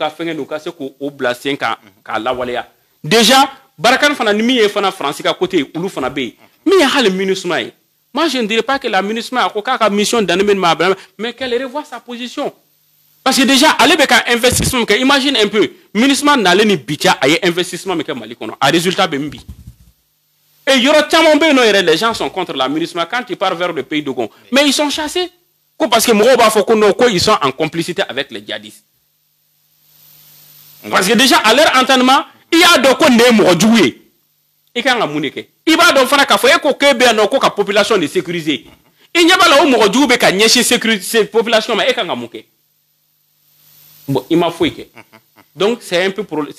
au Blasien ka la Walea. Déjà, Barakan Fana Nimi et Fana France à côté, Oulu Fana B. Mais il y a le MINUSMA. Moi, je ne dirais pas que la MINUSMA a aucune mission d'animer, mais qu'elle revoie sa position. Parce que déjà, allez avec un investissement, imagine un peu, MINUSMA n'allait ni bitia à investissement, mais Mali kono, à résultat Bembi. Et il y aura tellement de les gens sont contre la MINUSMA quand ils partent vers le pays de Gon. Mais ils sont chassés. Parce que Moroba Fokono, ils sont en complicité avec les djihadistes. Parce que déjà, à leur entendement, il y a de quoi ne jouer. Et quand on a il va donc faire un foyer que la population est sécurisée. Il n'y a pas là où on joue avec cette population, mais quand on a bon, il m'a fouillé. Donc, c'est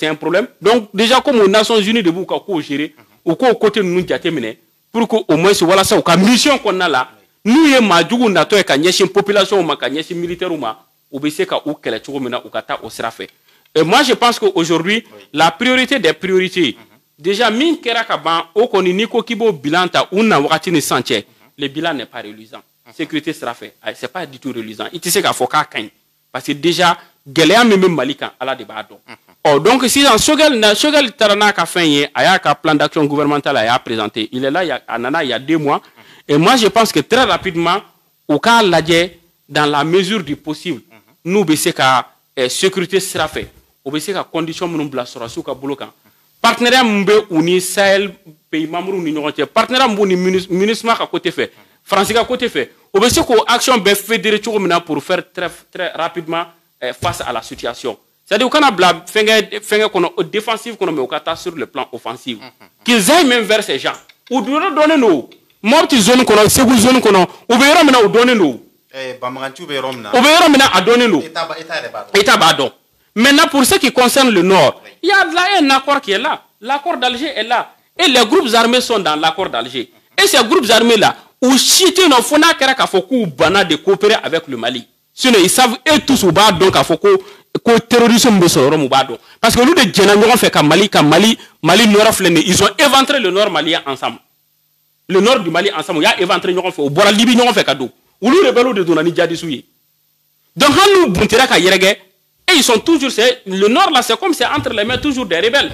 un problème. Donc, déjà, comme aux Nations Unies de Bouka, qu'on gérer, ou qu'on côté nous terminer, pour qu'au moins, voilà ça, la mission qu'on a là, nous, y a Madjou, Nato, et une population, ou une militaire, ou BCK, ou qu'elle est ou kata, ou sera fait. Et moi, je pense qu'aujourd'hui, la priorité des priorités, déjà, min kera kaban, o koni niko kibo bilanta, una wakati ni sanche, le bilan n'est pas reluisant. Sécurité sera fait. C'est pas du tout reluisant. Il te sait qu'il faut qu'à kain. Parce que déjà, Géléa même Malika, Allah de Bado. Oh, donc, si dans Sogel Tarana a fait un plan d'action gouvernemental a présenté, il est là, il y a 2 mois. Et moi, je pense que très rapidement, au cas dans la mesure du possible, nous, c'est que la sécurité sera faite. Nous, c'est que la condition nous sera sous le bloquant. Partenariat Mbe Uni Sahel, pays membres Union Européenne, partenariat Mbe Munisma à côté fait, France à côté fait. Nous, c'est que l'action est fédérée pour faire très rapidement face à la situation. C'est-à-dire qu'on a fait défensif qu'on a sur le plan offensif. Qu'ils aillent même vers ces gens. Ou donner nous. Morti zone qu'on a, seconde zone qu'on a, ou bien on donner nous. Ou bien on a donné nous. État badon. Maintenant, pour ce qui concerne le Nord, il y a là un accord qui est là. L'accord d'Alger est là. Et les groupes armés sont dans l'accord d'Alger. Et ces groupes armés-là, où chité nos fona keraka foku bana de coopérer avec le Mali. Sinon, ils savent et tous ou bas donc à foku que terrorisme parce que nous de Djenangoran fait qu'à Mali Nord flené, ils ont éventré le Nord malien ensemble. Le Nord du Mali ensemble, il y a éventré Nyoran fait au Bora Libye Nyoran fait cadeau. Ou nous rebelles de Donani Djadisouye. Donc quand nous buntera ka Yerege, et ils sont toujours le Nord là c'est comme c'est entre les mains toujours des rebelles.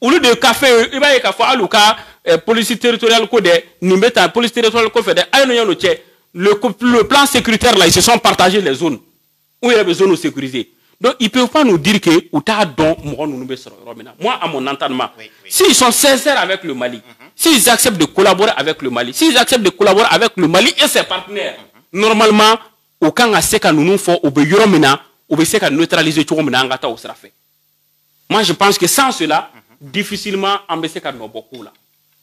Au lieu de café, il va y avoir aluka police territoriale code Nimbeta police territoriale code fait le plan sécuritaire là ils se sont partagés les zones où il y a besoin de sécuriser. Donc, ils ne peuvent pas nous dire que moi, à mon entendement, s'ils sont sincères avec le Mali, s'ils acceptent de collaborer avec le Mali, s'ils acceptent de collaborer avec le Mali et ses partenaires, normalement, aucun assez qu'à nous faut neutraliser tout le monde. Moi, je pense que sans cela, difficilement, on peut faire beaucoup là.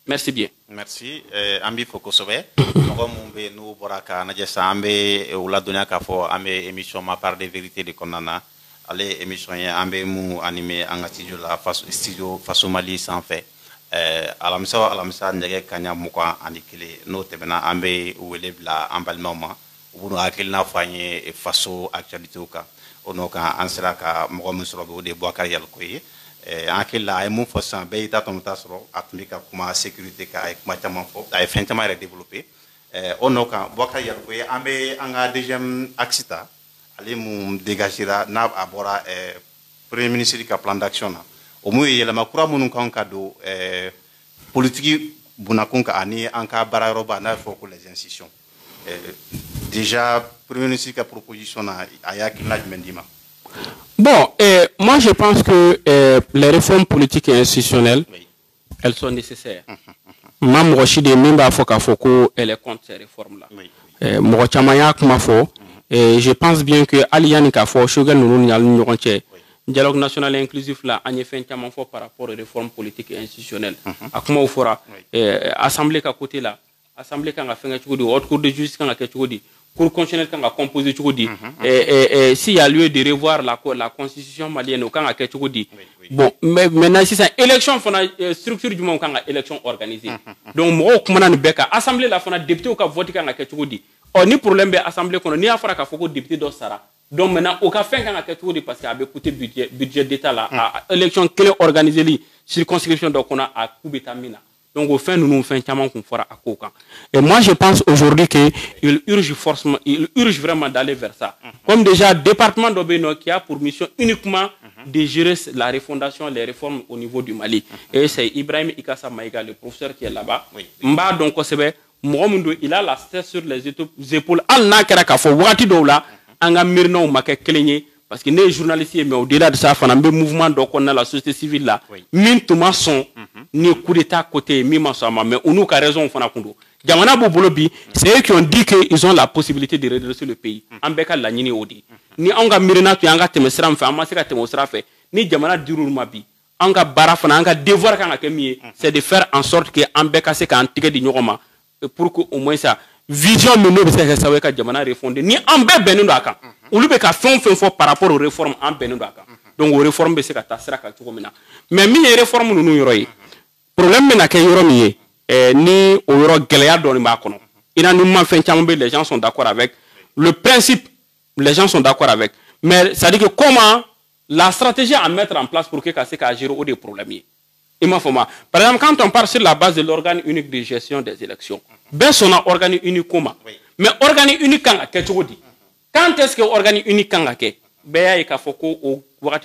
Merci bien. Merci. Ambi Fokosobe. Nous, Boraka, Nadjessa, Ambe, ou la donner à fo, Ambe, émission, ma part de vérité de Konana. Allez, émission, Ambe, mou, animé, en studio, face au Mali, sans fait. Alamsa, Ndege, Kanya, Mouka, Anikile, note, maintenant, Ambe, ou élève la, emballement, ou nous, Akilna, Fagné, et face au actualité, au nom qu'en sera qu'à Mohamed de Boakari Alkoye. En quel la émotion façon béita ton tasro atmika kuma sécurité ka kuma chama fo ay fentama re développer onoka boka yarkoye ambe anga deuxième accident ali mu dégagera na abora premier ministre ka plan d'action na o mu yela makura munu kan kado politique bunakunka ani anka bararoba na fo ko les institutions déjà premier ministre ka proposition na ayaki na mendima. Bon, moi je pense que les réformes politiques et institutionnelles, elles sont nécessaires. Même Rochide Mimba Fokafoko, elle est contre ces réformes-là. Morochamayak Mafo, et je pense bien que Aliani Kafo, Shogal Nourounia, dialogue national et inclusif là, en effet, par rapport aux réformes politiques et institutionnelles. À comment on fera assemblée qu'à côté là, assemblée quand on a fait un chose, haute cour de justice quand on a fait un chose. Cour constitutionnelle quand on a composé tout dit s'il y a lieu de revoir la constitution malienne quand on a quelque chose dit bon mais maintenant si c'est élection fona structure du monde quand on a élection organisée donc moi comment on beka assemblée la fona député au cas voter quand on a quelque chose dit on ni problème be assemblée qu'on ni afara ka foko député do sara donc maintenant au cas fin quand on a quelque chose dit parce qu'il a coûté budget d'état là à élection clé organisée li circonscription donc on a à Kubetamina. Donc, au fin, nous faisons un qu'on fera à Koka. Et moi, je pense aujourd'hui qu'il urge vraiment d'aller vers ça. Comme déjà, le département d'Obéno qui a pour mission uniquement de gérer la refondation, les réformes au niveau du Mali. Et c'est Ibrahim Ikassa Maïga, le professeur qui est là-bas. Mba, donc, il a la tête sur les épaules. Al-Na Kerakafo, Wati Doula, Anga Mirna ou Make Kelenye. Parce que les journalistes, mais au-delà de ça, il y a un mouvement donc on a la société civile là. Mine tout maçon, ni coup d'état côté, mi maçon, mais on nous a raison, on a kundo. Jamana Bobolobi, c'est eux qui ont dit qu'ils ont la possibilité de redresser le pays. Ambeka la nini odi. Ni anga mirena tu anga temesram fait, amasika temosra fait. Ni Jamana dirul mabi. Anga barafana, anga devoir kanga kemiye, c'est de faire en sorte que Ambeka se ka antique di nyoma pour que au moins ça vision meno de ça ça ka Jamana refondé. Ni ambe benu aka. Ou lui ka fond par rapport aux réformes en benu aka. Donc aux réformes be se ka tasra ka tukomina. Mais mi réforme nous yoroyi. Problème mena ke yoromi ni au yoro geleya doni ba kono. Ina ni man fin chambe les gens sont d'accord avec le principe, les gens sont d'accord avec. Mais ça dit que comment la stratégie à mettre en place pour que ça à gérer des problèmes. Par exemple, quand on part sur la base de l'organe unique de gestion des élections, ben son organe unique comment? Mais organe unique quand est-ce que organe unique quand ben il faut qu'au il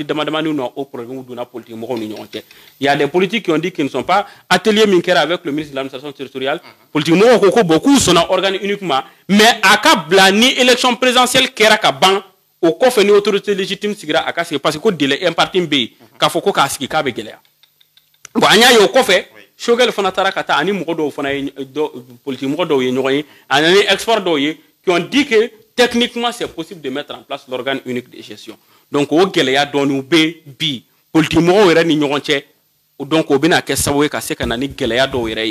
y a des politiques qui ont dit qu'ils ne sont pas ateliers minker avec le ministre de l'administration territoriale. Politique beaucoup sont organe uniquement, mais à Kablani élection présidentielle qui est ban au coffre une autorité légitime parce que délai un parti B qu'a faut qu'à ce qui cabe gelea. Bon anya yo coffre shogel fana tarakata ani modo fana politique modo yenyoyi ani export doye qui ont dit que techniquement c'est possible de mettre en place l'organe unique de gestion. Donc au gelea donu B politique mo era ni nyoronche donc au bina ke sawe ka se kana ni gelea do era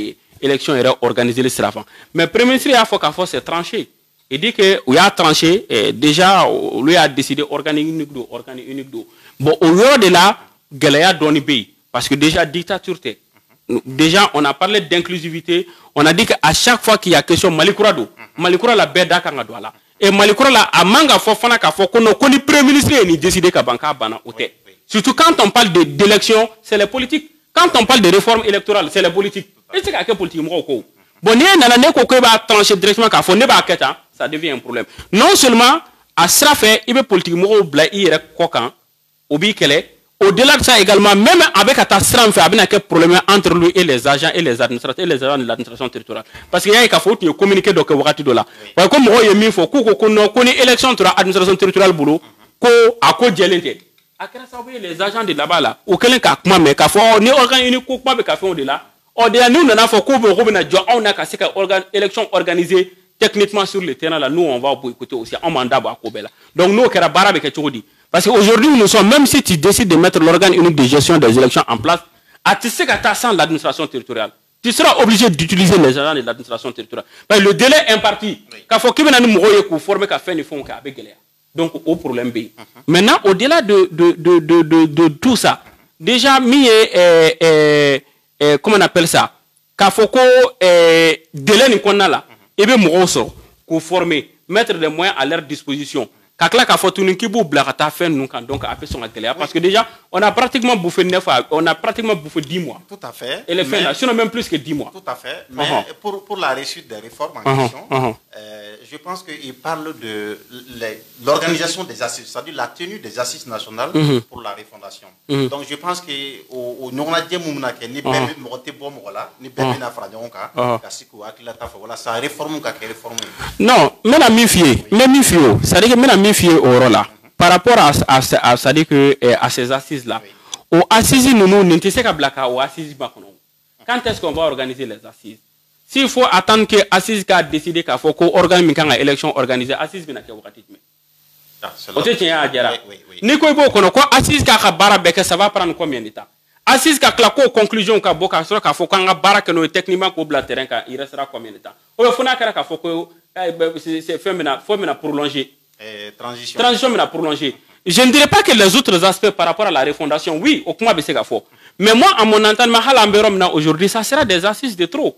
élection era organisée le sravant. Mais premier ministre a faut qu'à faut c'est tranché. Il dit que il a tranché déjà lui a décidé organe unique do. Bon au lieu de là gelea doni B parce que déjà dictature déjà on a parlé d'inclusivité, on a dit qu'à chaque fois qu'il y a question Malikura la beda kanga do là. Et Malikura la amanga fofana ka fokono koni premier ministre ni décider ka banka bana ote. Surtout quand on parle d'élection, c'est les politiques. Quand on parle de réforme électorale, c'est les politiques. Et c'est quelle politique mo ko. Bon ni na ne ko ko ba trancher directement ka fo ne ba keta, ça devient un problème. Non seulement à sera fait, il be politique mo bla i rek kokan obi kele. Au-delà de ça également, même avec Atasran, il y a un problème entre lui et les agents et les administrateurs et les agents de l'administration territoriale. Parce qu'il y a un faut communiquer donc wakati dola. Comme moi il faut qu'on ait élection de l'administration territoriale boulot, ko à quoi dialente. À quel ça les agents de là-bas là, ou quelqu'un qui a mais qu'il faut ni organe unique ou pas mais qu'il faut de là. Au-delà nous on a faut qu'on on a cassé organe élection organisée techniquement sur le terrain là, nous on va écouter aussi en mandat à Kobela. Donc nous on a barre avec Tchodi. Parce qu'aujourd'hui, nous sommes, même si tu décides de mettre l'organe unique de gestion des élections en place, à tu sais qu'à sans l'administration territoriale, tu seras obligé d'utiliser les agents de l'administration territoriale. Parce que le délai imparti, quand faut qu'il y ait un former qu'à faire, il faut qu'à bégaler. Donc, au problème B. Maintenant, au-delà de tout ça, déjà, comment on appelle ça? Quand faut que délai qu'on a là, et bien, qu'on former, mettre des moyens à leur disposition. Donc parce que déjà on a pratiquement bouffé 9 on a pratiquement bouffé 10 mois. Tout à fait. Et les fins là, sinon même plus que 10 mois. Tout à fait. Mais pour la réussite des réformes en question, je pense qu'il parle de l'organisation des assises, c'est-à-dire la tenue des assises nationales pour la refondation. Donc je pense que au Nordie Moumnake ni Bembe Moté Bomola ni Bembe na Fradionka, Kasiku Akilata voilà ça réforme ka réforme. Non, mais la mifie, c'est-à-dire que mais la au rôle par rapport à ça dit que à ces assises là aux assises nous ne sais pas blaka aux assises quand est-ce qu'on va organiser les assises s'il faut attendre que assises a décidé qu'il faut qu'on organise une élection organisée assises bien à wakati mais on tient à dire ni ko ibo kono ko assises ka bara beke ça va prendre combien de temps assises ka clako conclusion ka boka sur ka faut qu'on a bara que no techniquement ko bla terrain ka il restera combien de temps o faut na kara ka faut que c'est faut maintenant prolonger transition mais prolongée. Je ne dirais pas que les autres aspects par rapport à la refondation, oui, au moins c'est faux. Mais moi, à mon entendement, aujourd'hui, ça sera des assises de trop.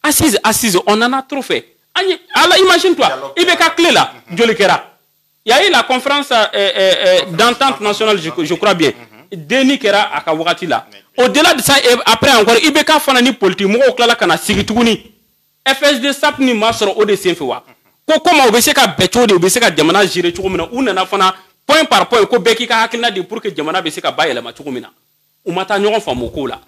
Assises, on en a trop fait. Alors, imagine-toi, il y a clé là, il y a eu la conférence d'entente nationale, je crois bien. Denis Kera à Kawati là. Au-delà de ça, après encore, il y a Fanani politique, moi, au Klala Kana Sigituni. FSD Sapni Masro ODC Fewa. Comment on veut que Beto de Besseka Jamana gire Chumina ou Nafana, point par point, ko Beki Hakina de pour que Jamana Besseka baille la Machumina. Ou Matagnon Famokola.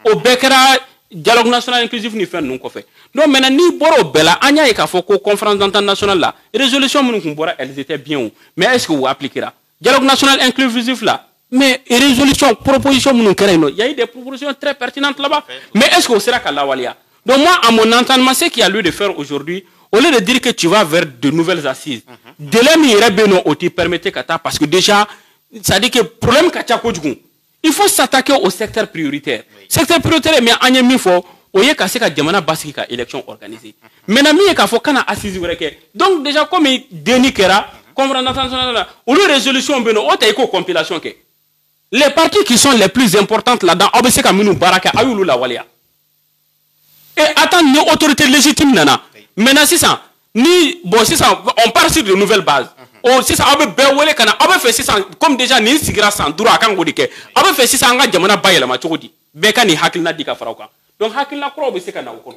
Au Bekera, dialogue national inclusif ni fait non qu'on fait. Donc maintenant, ni Boro Bella, Anya et Kafoko, conférence d'entente nationale là, résolution Mounukumbora, elles étaient bien. Mais est-ce que vous appliquez là? Dialogue national inclusif là. Mais résolution, proposition Mounukereno, il y a eu des propositions très pertinentes là-bas. Mais est-ce que vous serez qu'à la Walia? Donc moi, à mon entendement, ce qu'il y a lieu de faire aujourd'hui, au lieu de dire que tu vas vers de nouvelles assises, délai m'irait bien au permettre parce que déjà, ça dit que le problème il faut s'attaquer au secteur prioritaire. Secteur prioritaire, mais en y faut, au lieu qu'à ce que Djamana Basiki a élection organisée. Mais il faut qu'on a assise. Donc déjà, comme Denis Kera, comme on a au lieu de résolution, compilation. Les parties qui sont les plus importantes là-dedans, c'est comme Baraka, Ayoulou la Walia. Et attendre nos autorités légitimes, nana. Maintenant, si ça, on part sur de nouvelles bases. o sisan aw bɛ bɛɛ wele ka na aw bɛ fɛ sisan comme déjà nin sigira san 5 a kan k'o de kɛ aw bɛ fɛ sisan an ka jamana bayɛlɛma cogo di bɛɛ ka nin hakilina di ka fara o kan donc hakilina kuraw bɛ se ka na o kɔnɔ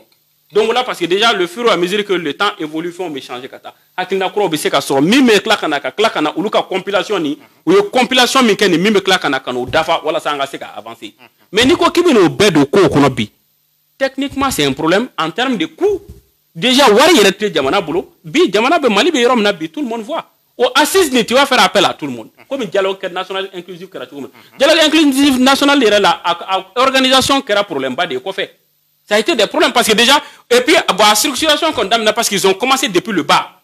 donc là parce que déjà le fur et à mesure que le temps évolue fɛnw bɛ changer ka taa hakilina kuraw bɛ se ka sɔrɔ min bɛ tila ka na olu ka compilation ni u ye compilation min kɛ nin min bɛ tila ka na n'o dafa walasa an ka se ka avancer mais n'i ko k'i bɛ n'o bɛɛ don kow kɔnɔ bi techniquement c'est un problème en termes de coût. Déjà, wari yɛrɛ tɛ jamana bolo bi jamana bɛ Mali bɛ yɔrɔ min na bi tout le monde voit au assise ni tu vas faire appel à tout le monde comme dialogue national inclusif kɛra cogo min dialogue inclusif national yɛrɛ la organisation kɛra problème ba de ye kɔfɛ ça a été des problèmes parce que déjà et puis bon a structuration qu'on damina parce qu'ils ont commencé depuis le bas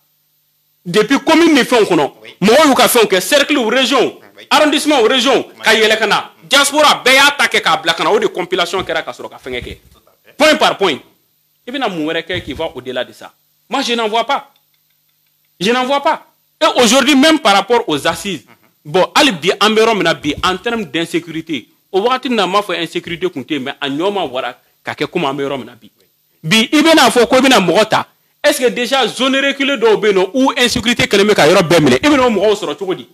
depuis commune ni fɛnw kɔnɔ mɔgɔw y'u ka fɛnw kɛ cercle ou région arrondissement ou région ka yɛlɛ ka na diaspora bɛɛ y'a ta kɛ k'a bila ka na o de compilation kɛra ka sɔrɔ ka fɛngɛ kɛ point par point. Et bien, qui va au-delà de ça. Moi, je n'en vois pas. Je n'en vois pas. Et aujourd'hui, même par rapport aux assises, bon, en termes d'insécurité, au Wati n'a pas fait insécurité, mais en Yoma, voilà, comme bi, ibena fo ko ibena mogota. Est-ce que déjà, zone reculée d'Obeno ou insécurité que le mec a eu bemile, et bien, on m'a sur le chodi.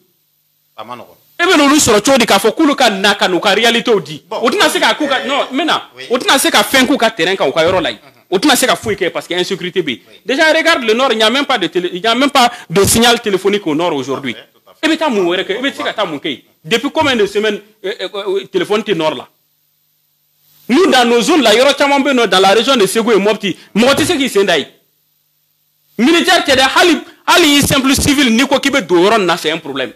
Et bien, on sur le chodi, qu'a fait kuluka naka, nous, ka réalité au dit. Ou tu n'as pas kuka, non, maintenant, ou tu n'as pas fait un coup à terrain, quand on a autant c'est qu'à fouiller parce qu'il y a insécurité. Déjà, regarde le nord, il n'y a même pas de signal téléphonique au nord aujourd'hui. Et bien, depuis combien de semaines téléphone est nord là? Nous, dans nos zones, là, il y aura dans la région de Ségou et Mopti. Mopti, c'est qui c'est d'ailleurs. Militaire, c'est des simple civil, ni quoi qui veut d'oran, c'est un problème.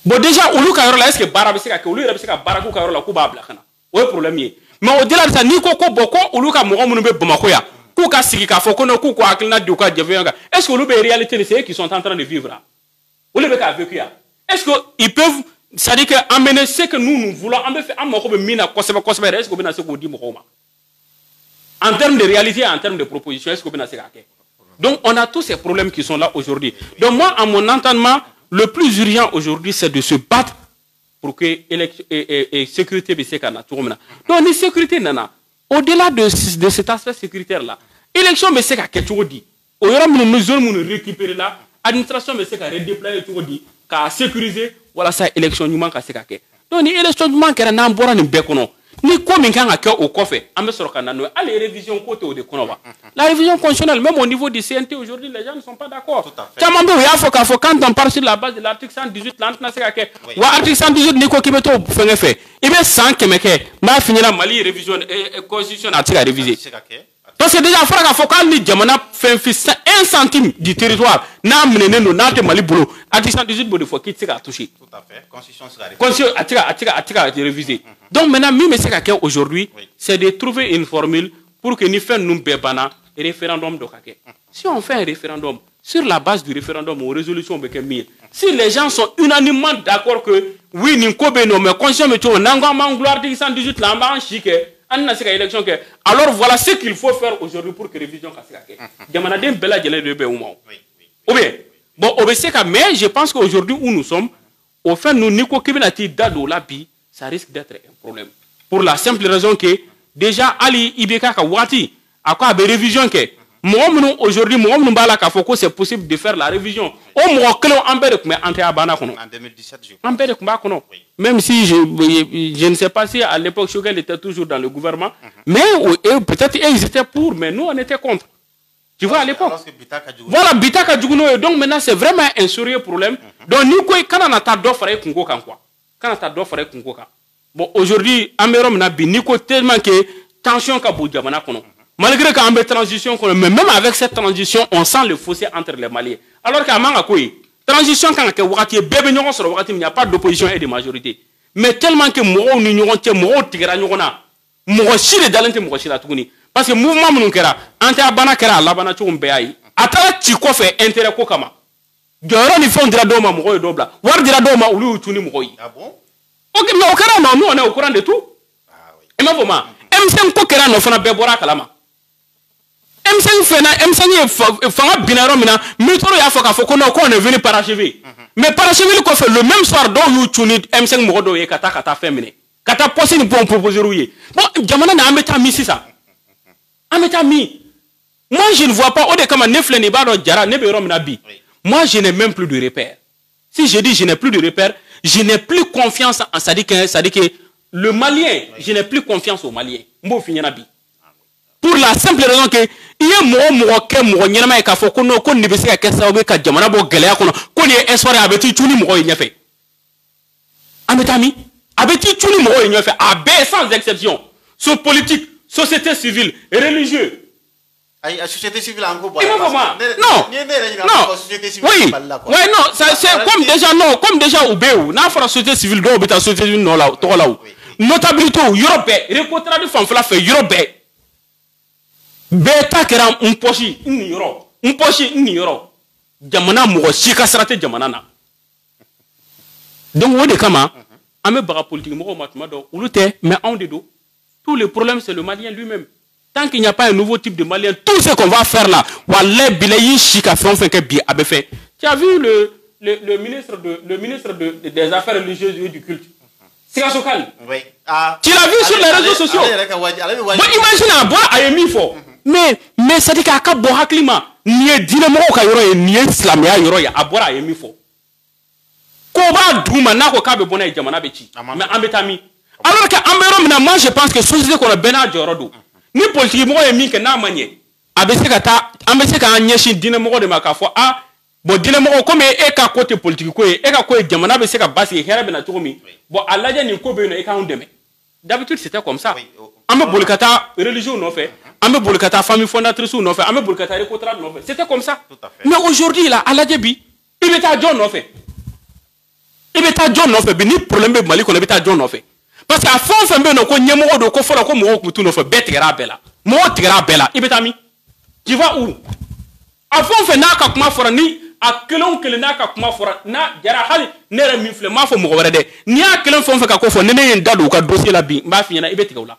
Bon, déjà, au lieu est-ce que Barabiseka, au lieu de Barakou, Karola, Kuba, Blakana. Oui, problème. Mais au-delà de ça, ni koko boko ou luka mogomu be bamako ya ku ka sigi ka foko no ku ko akilina du ka jevenga est-ce que le réalité c'est qui sont en train de vivre là ou le ka vécu ya est-ce que ils peuvent ça dit que amener ce que nous voulons en fait amako be mina koseba est-ce que bena se ko di mokoma en termes de réalité en termes de proposition est-ce que bena se ka ke donc on a tous ces problèmes qui sont là aujourd'hui donc moi à mon entendement le plus urgent aujourd'hui c'est de se battre pour que sécurité be se kana tourmena donc ni sécurité nana au-delà de cet aspect sécuritaire là élection be se ka quelque dit au yora nous zone nous récupérer là administration be se ka redéployer tout dit ka sécuriser wala sa élection ñu man ka se ka ke donc ni élection ñu man ka na mbora ni be kono ni ko min kan ka au kofé ambe soro kana no aller révision côté au de kono ba la révision constitutionnelle même au niveau du CNT aujourd'hui les gens ne sont pas d'accord tamambe ya faut quand on parle sur la base de l'article 118 l'antna se ka ke wa article 118 ni ko kibeto fenge fait il be 100 kemeke ma finira Mali révision constitution a tika réviser parce que déjà frère faut quand ni jamana fait 1 centime du territoire na menene no na te Mali bolo article 118 bo de faut qu'il tika toucher tout à fait constitution atika réviser donc maintenant mais c'est qu'à aujourd'hui c'est de trouver une formule pour que nous fassions nous bébana référendum de kake si on fait un référendum sur la base du référendum ou résolution si les gens sont unanimement d'accord que oui nous kobeno mais conscient mais tu n'anga mangloire 118 là en chique élection que alors voilà ce qu'il faut faire aujourd'hui pour que révision kake jamana dem bela jele de be ou bien bon obeseka mais je pense qu'aujourd'hui où nous sommes au fait nous niko kibinati dado la bi ça risque d'être un problème pour la simple raison que déjà Ali Ibeka ka wati akwa be révision que moi aujourd'hui moi mbala ka foko c'est possible de faire la révision au mo klo ambere mais ante abana kono en 2017 je ambere kuma kono même si je ne sais pas si à l'époque Choguel était toujours dans le gouvernement mais peut-être ils étaient pour mais nous on était contre tu vois à l'époque voilà Bitaka Djuguno donc maintenant c'est vraiment un sérieux problème donc nous quoi quand on a ta d'offre kungo kan quoi quand on a d'offre kungo kan bon aujourd'hui amérom na bi niko tellement que tension ka bu jamana kono malgré qu'on ait transition mais même avec cette transition on sent le fossé entre les Maliens alors qu'à manga koy transition quand que wakati bébé ñoko soro wakati il n'y a pas d'opposition et de majorité mais tellement que mo ni ñoko te mo tigera ñoko na mo shire dalante mo shira tuguni parce que mouvement mun kera ante abana kera labana chum beay atara ci ko fe intérêt ko kama joro ni fondira doma mo koy dobla war dira doma ulu tuni mo koy ah bon ok mais au kera non nous on est au courant de tout ah oui et même M5 ko kera no fana be bora kalama M5 fena M5 fanga binaro mina mitoro ya foka foko no ko on est venu parachever mais parachever ko fait le même soir do you tuni M5 mo do ye kata femine kata poser ni bon proposer rouiller bon jamana na ameta mi sisa ameta mi moi je ne vois pas au de kama nefle ni ba do jara ne be rom na bi moi, je n'ai même plus de repères. Si je dis je n'ai plus de repères, je n'ai plus confiance en ça dit que le Malien, je n'ai plus confiance au Malien. Pour la simple raison que il y a sans exception. Sur politique, société civile, religieux. La société civile en gros. Non, oui, non, c'est comme déjà au BEU, n'a pas la société civile, donc la société civile, non, là, notabilité, Europe, récontrat de fanfla fait Europe. Beta kera umposhi ni yoro, umposhi ni yoro. Jamana mo shika sarate jamana na. Donc on est comment? Ame bara politique mo matma do ulute mais on de do. Tout le problème c'est le Malien lui-même. Tant qu'il n'y a pas un nouveau type de Malien, tout ce qu'on va faire là, wallah bilayi shika fait que bien abe fait. Tu as vu le ministre des Affaires religieuses et du culte. C'est Sokal. Oui. Tu l'as vu sur les réseaux sociaux. Bon, imagine bon ayemi fo. Mais ça dit qu'à bon climat, ni dynamo ka yoro ni islamia yoro ya abora ayemi fo. Ko ba duma na ko ka be bona jamana be ci. Mais ambetami. Alors que ambero moi je pense que société qu'on a bena jorodo. Ni politique mo yemi que na manye. Abese ka nyeshi dynamo de makafo a bon dynamo comme e ka côté politique ko e ka ko jamana be se ka basi herabe na tomi. Bon alaja ni ko be no e ka ndeme. D'habitude c'était comme ça. Ambe bolikata religion non fait. Ambe bolikata famille fondatrice non fait. Ambe bolikata récontrat non fait. C'était comme ça. Mais aujourd'hui là, Aladjebi, il est à John non fait. Il est à John non fait. Ni problème be Mali qu'on est à John non fait. Parce qu'à fond fait be no ko nyemo do ko fola ko mo ko tout non fait betera bela. Mo tira bela. Il est ami. Tu vas où? À fond fait na ka kuma fora ni a kelon kele na ka kuma fora na jara hali nere mi fle ma fo mo wéré de. Ni a kelon fon fait ka ko fo nene en dadu ka dossier la bi ba fi na ibetiga wala.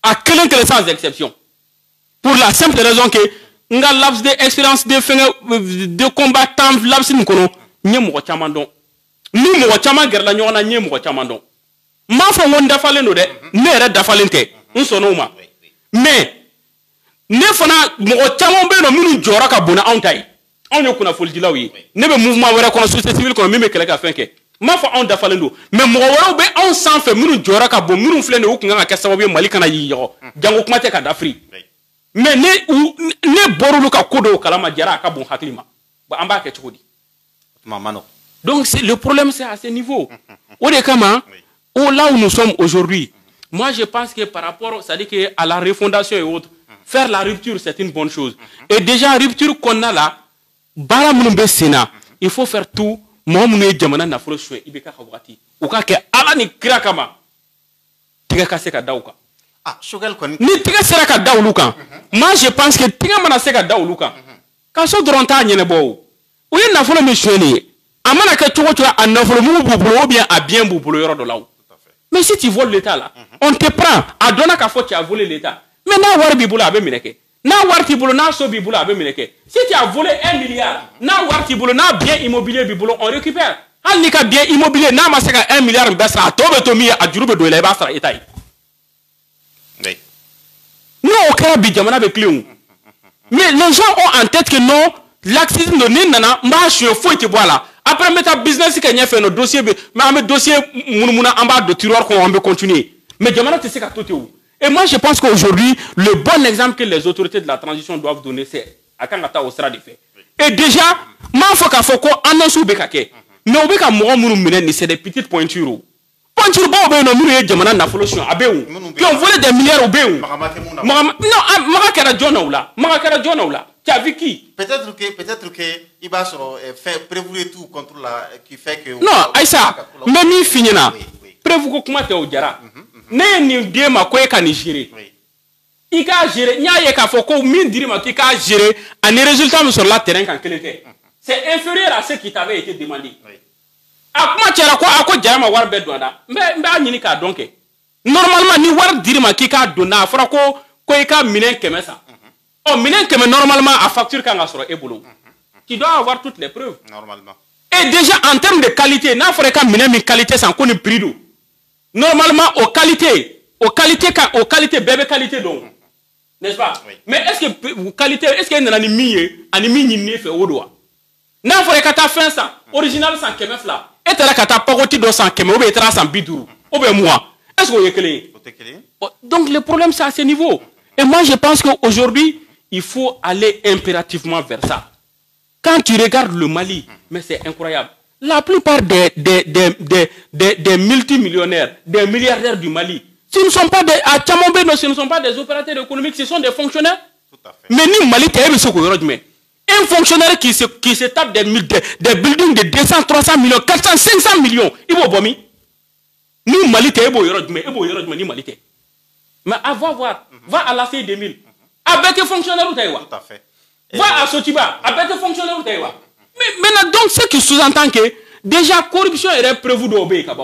À quelqu'un que sans exception. Pour la simple raison que nga laps d'expérience de combattant laps ni kono nye mo chamandon ni mo chama gerla nyona nye mo chamandon ma fo ngon dafale no de ne re dafale te nsono ma mais ne fana mo chama be no minu jora ka bona on tay on yokuna fol dilawi ne be mouvement wera kono société civile kono meme kele ka fenke ma fa on dafale ndo mais mo wora be on sans fait minu jora ka bo minu fle ne wukunga ka sababu Mali kana yi yo jango kuma te ka d'Afrique mais ne borulu ka kodo kalama jara ka bon haklima ba amba ke chodi mamano. Donc le problème c'est à ce niveau. Au décama là où nous sommes aujourd'hui, moi je pense que par rapport ça dit que à la refondation et autres, faire la rupture c'est une bonne chose. Et déjà rupture qu'on a là, bala munumbe sena, il faut faire tout. Moi munu jamana na folo shwe ibeka khawati. Uka ke ala ni kira kama. Tiga kaseka dauka. Ni tiga sera ka dauluka. Moi je pense que tiga mana seka dauluka. Kaso dronta nyene bo. Ou na folo me shweli. Amana ka tuwo tuwa an na folo mu bubulo ou bien a bien bubulo yoro do laou. Mais si tu voles l'état là, on te prend à donner qu'à faut tu as volé l'état. Mais na war bibula abe mineke. Na war tibulo na so bibula abe mineke. Si tu as volé 1 milliard, na war tibulo na bien immobilier bibulu on récupère. Hal ni ka bien immobilier na maseka 1 milliard mbesra tobe tomi a jurube do ile basra etai. Non, au cas bi jamana be clean. Mais les gens ont en tête que non, l'accident de nana mba chou faut te voilà. Après mettre business que fait nos dossiers mais un dossier mouna en bas de tiroir qu'on va continuer. Mais jamana tu sais qu'à tout où. Et moi je pense qu'aujourd'hui le bon exemple que les autorités de la transition doivent donner c'est à Kangata au sera de fait. Et déjà, Manfoka Foko annonce Bekake. Mais au Beka Mouron Mounoumine, c'est des petites pointures. Pointures bon, ben, nous, Jamana n'a pas à Béou. Qui ont volé des milliards au Béou. Non, Marakara Jonaoula. Marakara Jonaoula. Tu as vu qui? Peut-être que il va faire prévoir tout contre la qui fait que. Non, Aïssa, même finina. Prévoir comment tu es au Djara. Ne ni dema quoi qu'à gérer. Il a géré, il y a Foko, mine dirima qui a géré, un résultat sur la terrain quand quel était. C'est inférieur à ce qui t'avait été demandé. A comment tu as quoi à quoi Djama war bedouana? Mais n'y ka donc. Normalement, ni war dirima qui a donné à Frako, quoi qu'à minen kemesa. Oh, minen keme normalement à facture quand on sera ébolo. Tu dois avoir toutes les preuves. Normalement. Et déjà en termes de qualité, n'a pas qu'à minen mi qualité sans qu'on ait prix d'eau. Normalement, aux qualités, bébé qualité donc. N'est-ce pas? Oui. Mais est-ce que qualité, est-ce qu'il y a un anime fait au doigt? n'a fɔra ka taa fɛn san original san 100 fila e taara ka taa pagoti dɔ san 100 ou bien e taara san 50 ou bien moi est-ce que o ye kelen ye donc le problème c'est à ce niveau et moi je pense qu'aujourd'hui il faut aller impérativement vers ça. Quand tu regardes le Mali, mais c'est incroyable. La plupart des multimillionnaires, des milliardaires du Mali, ce ne sont pas des à Tchamambé, ce ne sont pas des opérateurs économiques, ce sont des fonctionnaires. Tout à fait. Mais nous, Mali, un fonctionnaire qui se tape des buildings de 200, 300 millions, 400, 500 millions, il va bomber. Nous, Mali, mais va voir, va à la fille 2000. Avec des fonctionnaires ou taïwa. Tout à fait. Va à Sotiba, avec des fonctionnaires ou taïwa. Mais maintenant, donc, ce qui sous-entend que déjà, corruption est prévue d'obéir.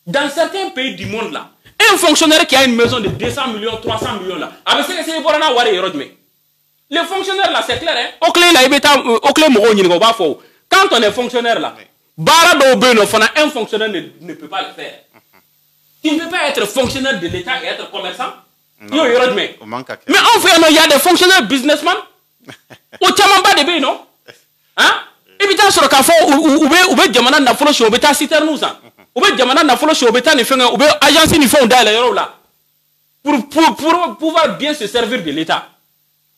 Dans certains pays du monde, là, un fonctionnaire qui a une maison de 200 millions, 300 millions, là, avec ce que c'est pour en les fonctionnaires, là, c'est clair, hein? Quand on est fonctionnaire, là, un fonctionnaire ne peut pas le faire. Tu ne peux pas être fonctionnaire de l'État et être commerçant. Mais on fait, il y a des fonctionnaires businessmen. Au Tchamamba de B, non? Hein? Et puis, sur le café, ou Djamana n'a pas le bêta citernouza. Ou Djamana n'a pas le bêta ni fait, ou agence ni font d'ailleurs là. Pour pouvoir bien se servir de l'État.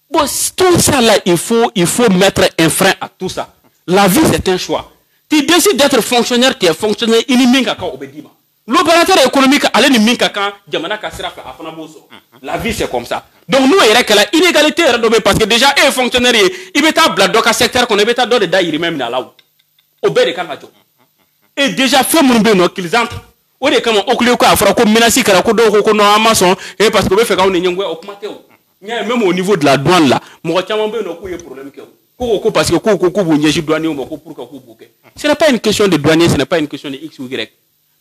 Bon, tout ça là, il faut mettre un frein à tout ça. La vie, c'est un choix. Tu décides d'être fonctionnaire, tu es fonctionnaire, il n'y a pas obédima. L'opérateur économique, la vie c'est comme ça. Donc nous, il y a que l'inégalité parce que déjà, un fonctionnaire, il est dans le secteur qu'on est dans le daïri même là. Et déjà, fait mon bien qu'ils entrent. Au lieu comme au lieu quoi, faut qu'on menace qu'on a maçon et parce que fait qu'on est augmenté. Même au niveau de la douane là, moi tiens mon bien no problème que parce que ce n'est pas une question de douanier, ce n'est pas une question de X ou Y.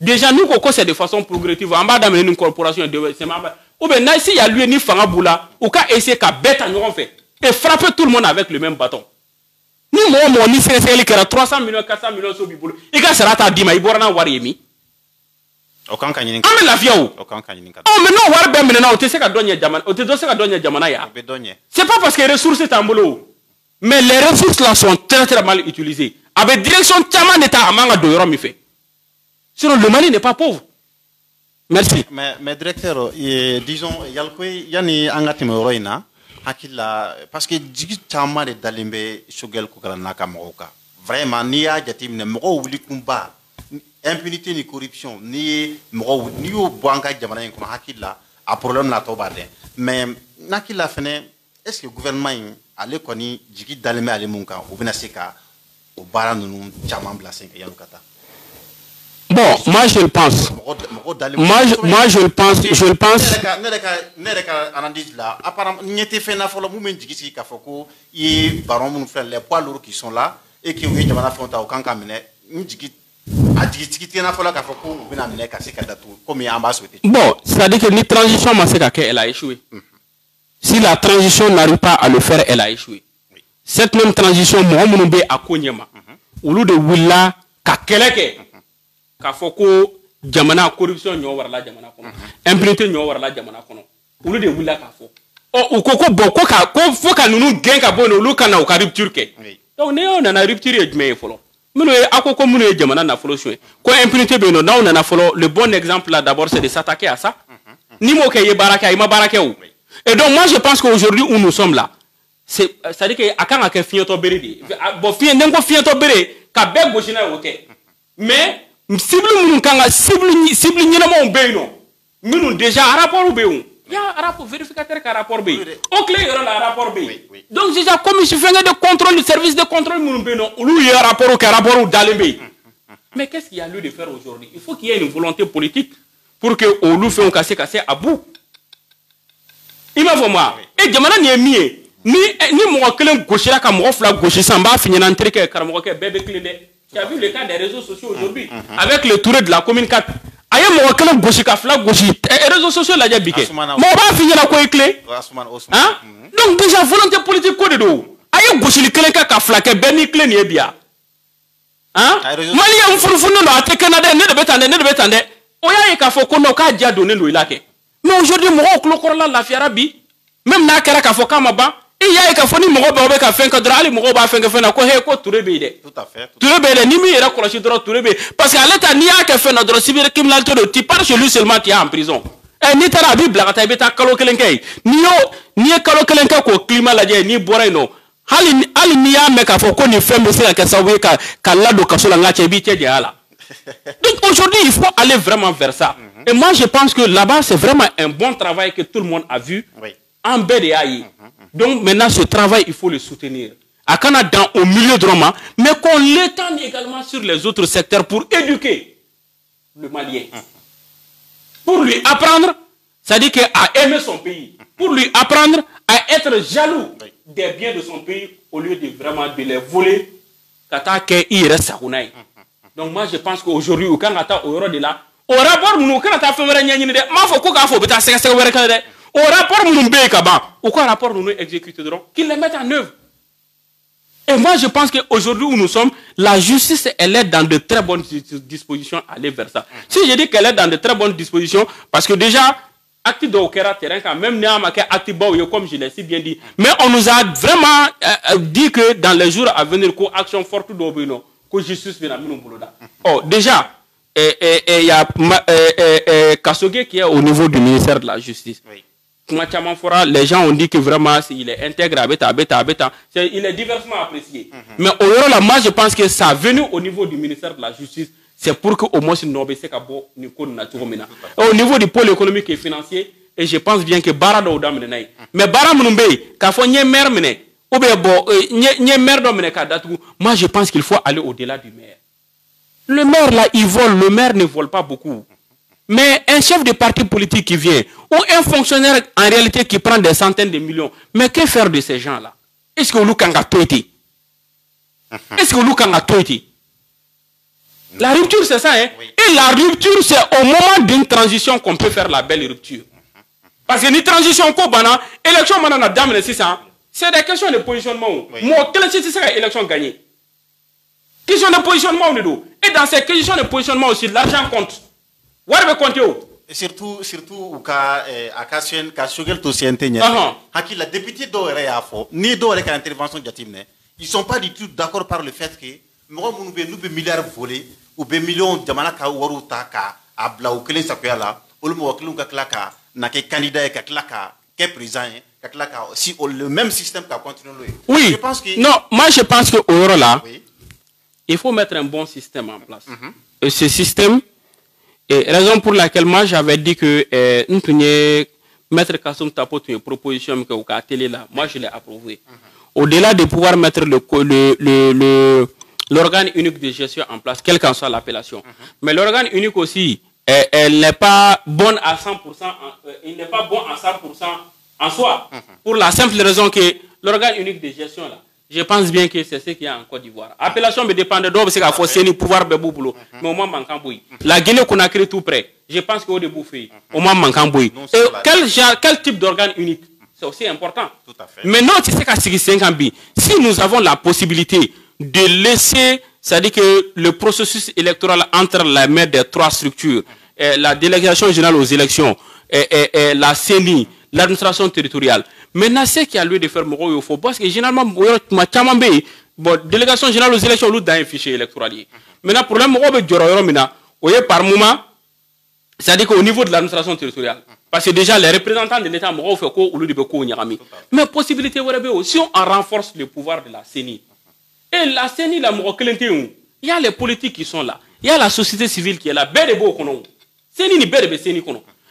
Déjà, nous, c'est de façon progressive. En bas d'amener une corporation de ou bien, si il y a lui ni Fangaboula, ou qu'à essayer qu'à bête en fait, et frapper tout le monde avec le même bâton. Nous, mon ni c'est qui a 300 millions, 400 millions sur Biboulou. Il y a Sarata Dima, il y a Wariemi. Aucun canyon. Ah, mais la vie, oh, mais non, Warben, maintenant, tu sais qu'à donner Diamana, tu sais qu'à donner Diamanaya. C'est pas parce que les ressources sont en boulot. Mais les ressources là sont très très mal utilisées. Avec direction Tchaman d'État à Manga de Yorom, il fait. Sinon, le Mali n'est pas pauvre. Merci. Mais directeur, disons, il y a une angatime roina, parce que Djigi Tchama de Dalimbe, Shogel Kukaranaka Moroka. Vraiment, ni a jatim ne moro wuli kumba, impunité ni corruption, ni moro ni au Bouanga Djamana comme Hakila, a problème la tobade. Mais Nakila Fene, est-ce que le gouvernement allait connaître Djigi Dalimbe à l'Emunka, ou Benaseka, au Baranum Tchaman Blasink et Yanukata? Bon, moi je le pense. Moi je le pense. Apparemment, il était fait na follow moment qui kafoko et baron mon frère les poids lourds qui sont là et qui ont été dans la frontière au Kankamene. Bon, c'est-à-dire que la transition, elle a échoué. Si la transition n'arrive pas à le faire, elle a échoué. Cette même transition, moi, mon bé à Konyama, au lieu de Willa, Kakeleke. Kafoko jamana corruption nyowar la jamana kono impunité nyowar la jamana kono ulu de wula kafo o ukoko boko ka ko foka nunu genka bono lu kana o ka rupture ke donc ne on na rupture ejme folo mino e akoko mino e jamana na folo chwe ko impunité be no na on na folo le bon exemple là d'abord c'est de s'attaquer à ça ni mo ke ye baraka ima baraka ou et donc moi je pense qu'aujourd'hui où nous sommes là c'est à dire que akanga ke fiento beredi bo fien ndengo fiento bere ka be goshina wote mais cible nous kanga cible ñenamo beyno minun déjà rapport beyu ya rapport vérificateur ka rapport bey au clé yoro la rapport bey donc déjà comme je fais de contrôle le service de contrôle minun beyno lu ya rapport ka rapport dalembey mais qu'est-ce qu'il y a lieu de faire aujourd'hui? Il faut qu'il y ait une volonté politique pour que au lu fait on casser à bout il m'a moi et jamana ni mié ni mo kelen gauchera ka mo fla gauche samba finir entrer que karamo ke bébé clé. Tu as vu le cas des réseaux sociaux aujourd'hui avec le touré de la commune 4. Aïe, mon calme gauche, kafla gauche. Les réseaux sociaux là, j'ai biqué. Mon va finir la quoi clé. Hein? Donc déjà volonté politique quoi de dos. Aïe, gauche le clé kafla que Benny clé n'est bien. Hein? Mali a un fourfouno à te Canada, ne le bétande. Oya et kafo kono ka dia donné le ilake. Mais aujourd'hui, mon clocor là la fiarabi. Même na kera kafo kamaba. il y a ka foni mo ba ka fen ka drali mo ba fen ka fen ko he ko Touré tout à fait Touré ni mi era ko la chidro Touré parce que à l'état ni a ka fen na dro sibir criminalité de tu pars chez lui seulement tu es en prison et ni tara bi blaga ta beta kalo kelenkay ni kalo kelenkay ko climat la je ni boray no hali ni ya me ka fo ko ni fen be se ka sawe ka lado ka so la ngache bi tie ala. Donc aujourd'hui il faut aller vraiment vers ça. Et moi je pense que là-bas c'est vraiment un bon travail que tout le monde a vu. Oui. En BDAI. Donc maintenant ce travail il faut le soutenir. À Canada au milieu de Roma, mais qu'on l'étende également sur les autres secteurs pour éduquer le Malien. Pour lui apprendre, c'est-à-dire à aimer son pays. Pour lui apprendre à être jaloux des biens de son pays au lieu de vraiment de les voler. Donc moi je pense qu'aujourd'hui, au Canada, au là, au rapport nous quand on fait au rapport au rapport nous exécuterons qu'ils les mettent en œuvre. Et moi je pense qu'aujourd'hui où nous sommes, la justice elle est dans de très bonnes dispositions à aller vers ça. Si je dis qu'elle est dans de très bonnes dispositions, parce que déjà acte de Okera terrain quand même acte comme je l'ai si bien dit, mais on nous a vraiment dit que dans les jours à venir que action forte d'Obino, que justice vient à Minoboloda. Oh déjà il y a Kasoge qui est au niveau du ministère de la Justice. Oui. Les gens ont dit que vraiment il est intègre, il est diversement apprécié. Mais au là, moi je pense que ça venu au niveau du ministère de la Justice, c'est pour que au moins au niveau du pôle économique et financier, et je pense bien que Barado Odam mais Baramumbe, moi je pense qu'il faut aller au-delà du maire. Le maire là, il vole, le maire ne vole pas beaucoup. Mais un chef de parti politique qui vient, ou un fonctionnaire en réalité qui prend des centaines de millions, mais que faire de ces gens-là? Est-ce que vous l'avez toité? Est-ce que vous l'avez toité? La rupture, c'est ça, hein? Oui. Et la rupture, c'est au moment d'une transition qu'on peut faire la belle rupture. Parce que une transition, élection, c'est des questions de positionnement. Moi, quelle est cette élection gagnée? Question de positionnement, et dans ces questions de positionnement aussi, l'argent compte. Et surtout à Kashogel Tosiente, la députée d'Oréafo, ni d'Oreka intervention de Jatimne, ils ne sont pas du tout d'accord par le fait que nous avons milliards volés ou des millions de Manaka ou Warutaka à Bla ou Kelen Sakuela, ou le Mouaklunga Klaka, n'a que candidat et Kaklaka, qu'est présent, Kaklaka, si le même système qui a continué. Oui, je pense que... non, moi je pense qu'au là, oui, il faut mettre un bon système en place. Et ce système, et raison pour laquelle moi j'avais dit que nous tenions mettre Kassoum Tapo une proposition que vous avez télé là, moi je l'ai approuvé. Au-delà de pouvoir mettre l'organe unique de gestion en place, quelle qu'en soit l'appellation. Mais l'organe unique aussi, elle n'est pas bonne à 100%, il n'est pas bon à 100% en soi. Pour la simple raison que l'organe unique de gestion là, je pense bien que c'est ce qu'il y a en Côte d'Ivoire. L'appellation me dépend de d'autres, c'est qu'il faut c'est le pouvoir de boulot. Mais au moins manquant bouille. La Guinée qu'on a créé tout près. Je pense qu'au début fait. Au moins manquant bouille. Et quel type d'organe unique? C'est aussi important. Tout à fait. Maintenant, tu sais qu'à 5 si nous avons la possibilité de laisser, c'est-à-dire que le processus électoral entre la main des trois structures, la délégation générale aux élections, la CENI, l'administration territoriale. Maintenant, c'est qu'il y a lieu de faire Moro il faut parce que généralement, délégation générale aux élections, nous dans un fichier électoral. Maintenant, pour le Moro, par moment, c'est-à-dire qu'au niveau de l'administration territoriale, parce que déjà, les représentants de l'État Moro fait quoi ou le mais possibilité, si on renforce le pouvoir de la CENI, et la CENI, la Moro, il y a les politiques qui sont là, il y a la société civile qui est là,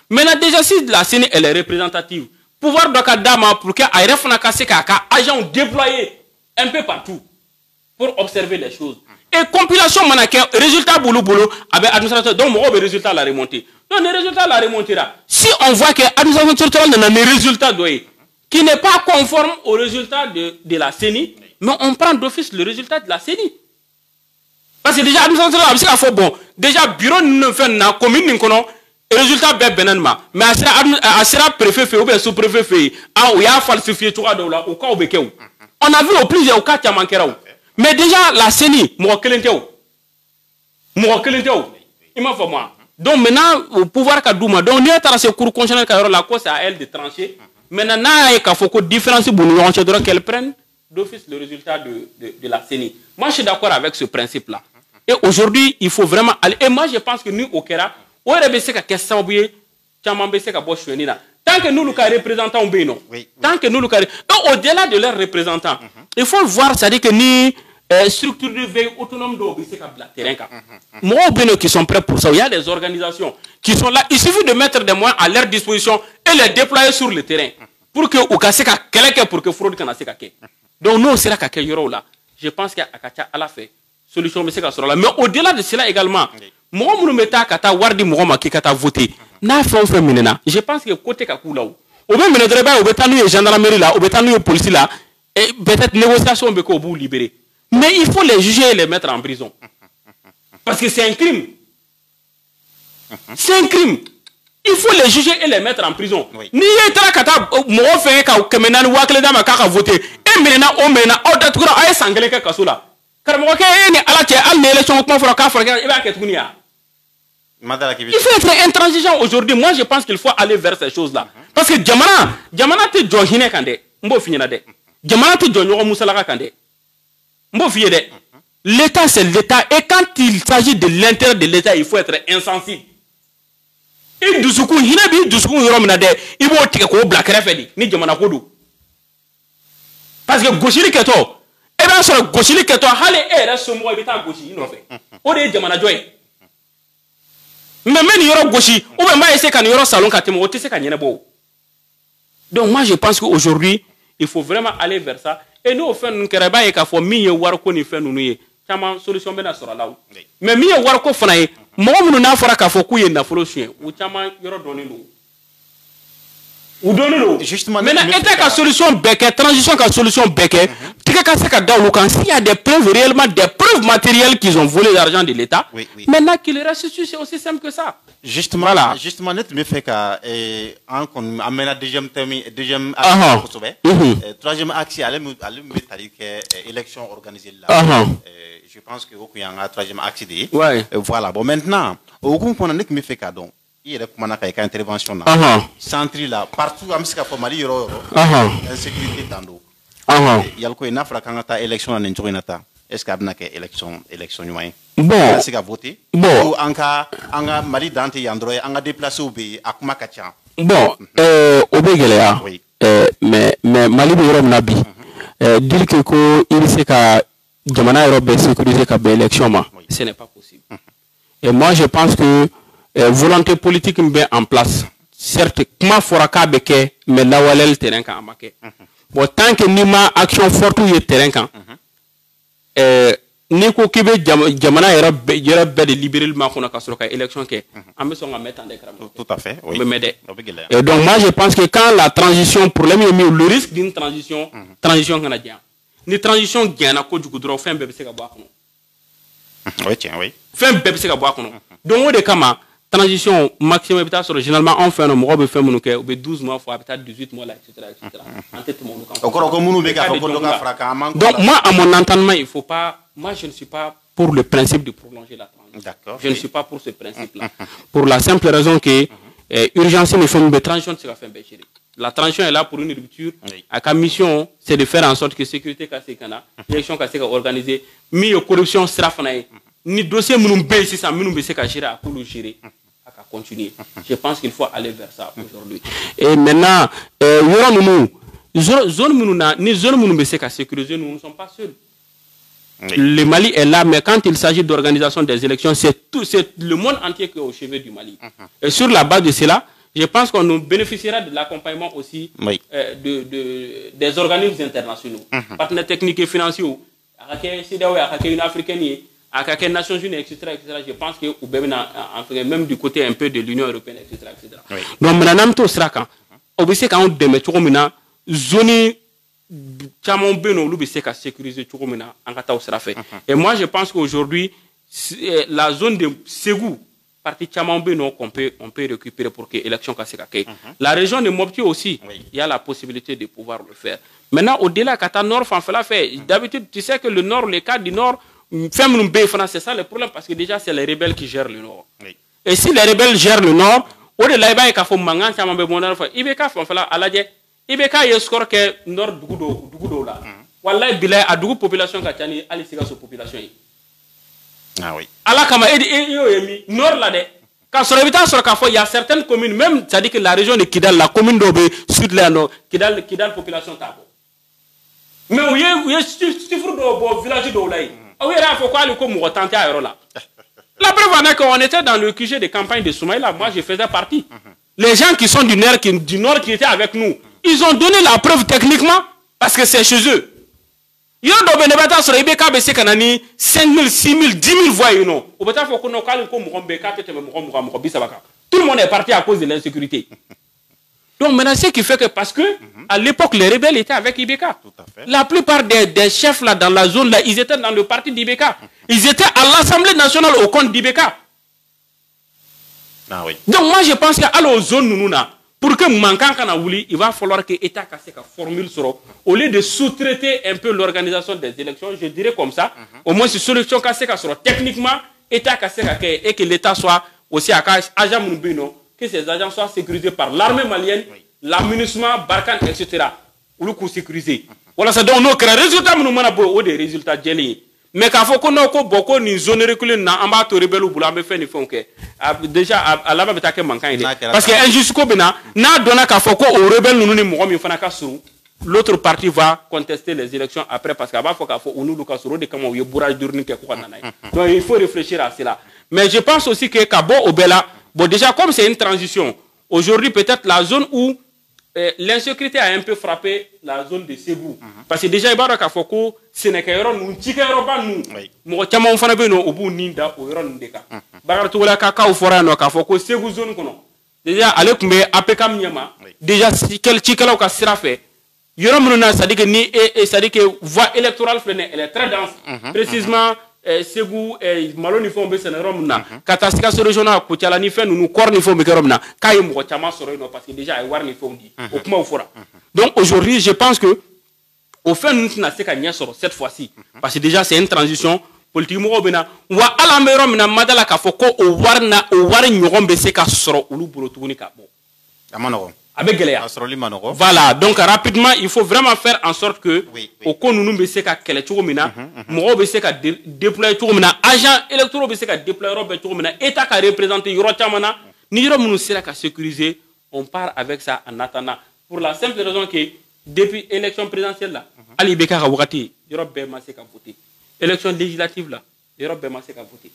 maintenant, déjà, si la CENI elle est représentative, pouvoir de Kadama pour que agents déployés un peu partout pour observer les choses. Et compilation manaka résultat boulot avec administrateur donc mon résultat la remontée. Non, les résultats la remontée là. Si on voit que l'administration territoriale n'a des résultats qui n'est pas conforme au résultat de la CENI, mais on prend d'office le résultat de la CENI. Parce que déjà l'administration territoriale c'est bon. Déjà bureau ne fait na commune n'kono résultat benenma mais asira préfet fait ou bien sous-préfet fait ah ou y a falsifié tout là au cas où on a vu au plusieurs cas qui a manqué là. Mais déjà la CENI moi kelenteo il m'a fait moi Donc maintenant, au pouvoir Kadouma, donc nous avons ce cours constitutionnel qui la cause, c'est à elle de trancher. Maintenant, il faut que différence qu'elle prenne d'office le résultat de la CENI. Moi, je suis d'accord avec ce principe-là. Et aujourd'hui, il faut vraiment aller. Et moi, je pense que nous, au Kera, on aurait besoin de question tant que nous, nous représentants, tant que nous, au-delà de leurs représentants, il faut voir, c'est-à-dire que nous, structures de veille autonome qui sont prêts pour ça. Il y a des organisations qui sont là. Il suffit de mettre des moyens à leur disposition et les déployer sur le terrain pour que ou pour que fraude kana seka ke. Donc nous sera ka là. Je pense qu'il y a à la fait solution mais c'est là. Mais au-delà de cela également, moi nous meta kata wardi mo ma ki kata voter. Na fait minena. Je pense que côté kakula ou même le dreba ou betanu gendarmerie là, ou betanu police là et peut-être négociation be ko bu libérer. Mais il faut les juger et les mettre en prison. Parce que c'est un crime. C'est un crime. Il faut les juger et les mettre en prison. Ni yetara kata mo fe ka kemenani wakle dama ka voter. Et maintenant on mena o datukura ay sangale ka kasula. Karamo ke ni ala che al élection ko fera ka fera e ba ke tunia. Il faut être intransigeant aujourd'hui. Moi je pense qu'il faut aller vers ces choses-là. Parce que Djamana te johine kande. Mbo finina de. Djamana te jonyo musala kande. L'État, c'est l'État. Et quand il s'agit de l'intérêt de l'État, il faut être insensible. Et du coup, il y a des gens qui vont être black refedi, ni jamana kodu. Parce que gauchili keto, et bien sur gauchili keto, hale era somo ebita gauchi ino fait. O de jamana joy. Mais même yoro gauchi, ou même pas essayer quand yoro salon katimo, o te se kanyene bo. Donc moi je pense qu'aujourd'hui, il faut vraiment aller vers ça. Et nous, au fait, nous avons fait un million de warko ni fait nous chama solution bena sura là. Mais million warko fanaye, moi nous n'a fera ka fo kuye na folo chien ou chama yoro donner nous. Ou donner nous. Justement. Maintenant, état ka solution beke, transition ka solution beke, tika ka se ka daw kan s'il y a des preuves réellement des preuves matérielles qu'ils ont volé l'argent de l'État. Maintenant qu'il les restitue, c'est aussi simple que ça. Justement, voilà. Justement, net me fait qu'un qu'on amène deuxième terme, deuxième axe, troisième axe, allez me mettre élection organisée là. Je pense que il y a un troisième axe dit. Voilà. Bon, maintenant, au comprendre net me fait qu'à donc, il y a une intervention là. Centre là, partout, am sika formali yoro. Insécurité tando. Il y a le coup une afra quand ta élection en introinata. Est-ce qu'il y a une élection numéro bon, est-ce qu'il y a voté bon, anga mali dante yandroy anga déplacé au pays akuma kacha bon obegelea oui. Mais mali bi rom nabi dire que ko il sait que jamana europe sécuriser ka élection ma ce n'est pas possible. Et moi je pense que volonté politique est en place. Certes comment fera ka beke mais là walel terrain ka amake bon tant que nima action forte au terrain kan ni ko kibe jamana yera be libéralement qu'on a kasoro ka élection ke ambe so nga mettre en écran tout à fait oui et donc moi je pense que quand la transition problème est le risque d'une transition canadienne ni transition gana ko du dro fin bebe se ka boa kono oui tiens oui fin bebe se ka boa kono donc on de kama transition maximum peut sur généralement on fait un mois be fait mon ke 12 mois fois peut-être 18 mois là etc. En tête mon donc moi à mon entendement il faut pas moi je ne suis pas pour le principe de prolonger la transition. D'accord. Je ne suis pas pour ce principe là. Pour la simple raison que urgence ne fait une transition c'est faire bécher. La transition est là pour une rupture. À mission c'est de faire en sorte que sécurité cassée kana, élection cassée organisée, mi corruption sera fanaï. Ni dossier nous be si ça nous be se ka gérer à pour le gérer. Continuer. Je pense qu'il faut aller vers ça aujourd'hui. Et maintenant, zone nous sécuriser, nous ne sommes pas seuls. Le Mali est là, mais quand il s'agit d'organisation des élections, c'est le monde entier qui est au chevet du Mali. Et sur la base de cela, je pense qu'on nous bénéficiera de l'accompagnement aussi des organismes internationaux, partenaires techniques et financiers, une africaine, à quelques Nations Unies, etc., je pense que même du côté un peu de l'Union européenne, etc. Donc, maintenant, tout sera quand on demet tout maintenant, zone chamon beno lu bise ka sécuriser tout maintenant, en kata sera fait. Et moi, je pense qu'aujourd'hui, la zone de Ségou, partie chamon beno qu'on peut récupérer pour que l'élection casse kake. La région de Mopti aussi, il y a la possibilité de pouvoir le faire. Maintenant, au-delà, kata nord, fanfela fait. D'habitude, tu sais que le nord, les cas du nord, c'est ça le problème parce que déjà c'est les rebelles qui gèrent le nord. Et si les rebelles gèrent le nord, au de là, il faut mangan, ça m'a besoin de faire. IBK, il faut à la IBK, il y a score que nord Dugudo là. Wallahi bilay a Dugu population ka tani ali siga so population yi. Ah oui. Ala kama edi nord là de. Quand sur habitant sur Kafo, il y a certaines communes, même, c'est-à-dire que la région de Kidal, la commune d'Obé, sud là, Kidal population Tabo. Mais où il y a chiffre de village d'Olaï. Où il y a pourquoi le coup m'a tenté à là. La preuve est qu'on était dans le QG de campagne de Soumaïla, moi je faisais partie. Les gens qui sont du nord qui étaient avec nous, ils ont donné la preuve techniquement parce que c'est chez eux. Il y a des gens sur les BK, c'est 5 000, 6 000, 10 000 voix. Tout le monde est parti à cause de l'insécurité. Donc maintenant, ce qui fait que parce que à l'époque, les rebelles étaient avec IBK. La plupart des chefs là, dans la zone, là, ils étaient dans le parti d'IBK. Ils étaient à l'Assemblée nationale au compte d'IBK. Ah oui. Donc moi, je pense qu'à la zone, nous, pour que manquant qu'on a voulu, il va falloir que l'État casse sa formule sur au lieu de sous-traiter un peu l'organisation des élections, je dirais comme ça, au moins c'est solution casse sur techniquement, l'État casse et que l'État soit aussi à agent Moubino, que ces agents soient sécurisés par l'armée malienne, l'amunissement, Barkhane, etc. Ou le coup sécurisé. Voilà, ça donne nos résultats, nous avons des résultats gelés. Mais quand faut qu'on ait beaucoup de zones reculées, na amba to rebelle ou boula me fait ni font que déjà à la bataille que manquant il parce que injuste ko bena na donna ka faut ko au rebelle nous ni mo mi fana ka suru l'autre partie va contester les élections après parce qu'avant faut ka faut nous du ka suru de comment il bourrage d'urne que quoi nanay donc il faut réfléchir à cela mais je pense aussi que Kabo Obela bon déjà comme c'est une transition aujourd'hui peut-être la zone où l'insécurité a un peu frappé la zone de Ségou. Parce que déjà, il y a des gens qui sont des gens qui sont des gens qui sont des gens qui sont des gens déjà, à l'époque, déjà, si quelqu'un a fait, il y a des que voie électorale elle est très dense. Précisément, Ségou et Maloni font baisser les romna. Katasika sur régional, Koutiala ni fait nous corps ni font mais romna. Kaïm Rochama sur parce que déjà il war ni font dit. Au comment fera. Donc aujourd'hui, je pense que au fait nous n'a c'est qu'à sur cette fois-ci parce que déjà c'est une transition politique mo bena wa ala me romna madala ka foko o warna o war nyorom be se ka soro ulu bolotuni ka bo. Amano. Voilà, donc rapidement, il faut vraiment faire en sorte que au cas où nous ne sommes pas déployer agents électoraux déployer État qui représente Yorochamana, ni nous sera sécurisé, on part avec ça en attendant. Pour la simple raison que depuis l'élection présidentielle là, Ali Beka Wagati, Europe Bema s'est voté. Élection législative là, Europe Bema s'est voté.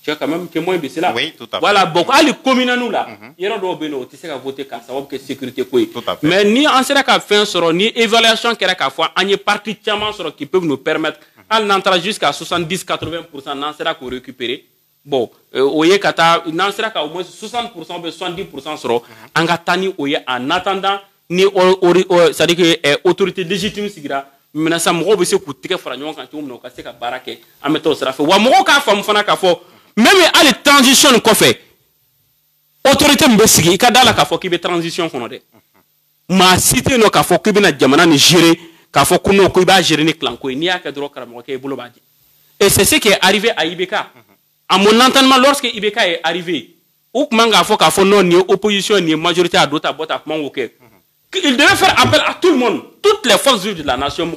Tu as quand même témoin de cela. Oui, tout à fait. Voilà, donc Ali commune nous là, Europe Beno, tu sais qu'à voter car ça va que sécurité quoi. Mais ni en sera qu'à faire sur ni évaluation qu'à la fois, on est parti tellement sur qui peuvent nous permettre en entrant jusqu'à 70-80% n'en sera qu'on récupérer. Bon, oye kata n'en sera qu'à au moins 60% ou 70% sur en gatani oye en attendant ni c'est-à-dire que autorité légitime sigira maintenant ça moko be se ku tike fara nyon kan tum no ka se ka barake ameto sera fait wa moko ka fam fana ka fo même à transition ko fait autorité mbe sigi ka dala ka fo ki be transition kono de ma cité no ka fo ki be na jamana ni gérer ka fo kuno ko ba gérer ni clan ko ni aka dro kara mo ke bulo baji et c'est ce qui est arrivé à IBK à mon entendement lorsque IBK est arrivé ou manga fo ka fo non ni opposition ni majorité à d'autres bota comment OK. Il devait faire appel à tout le monde, toutes les forces vives de la nation.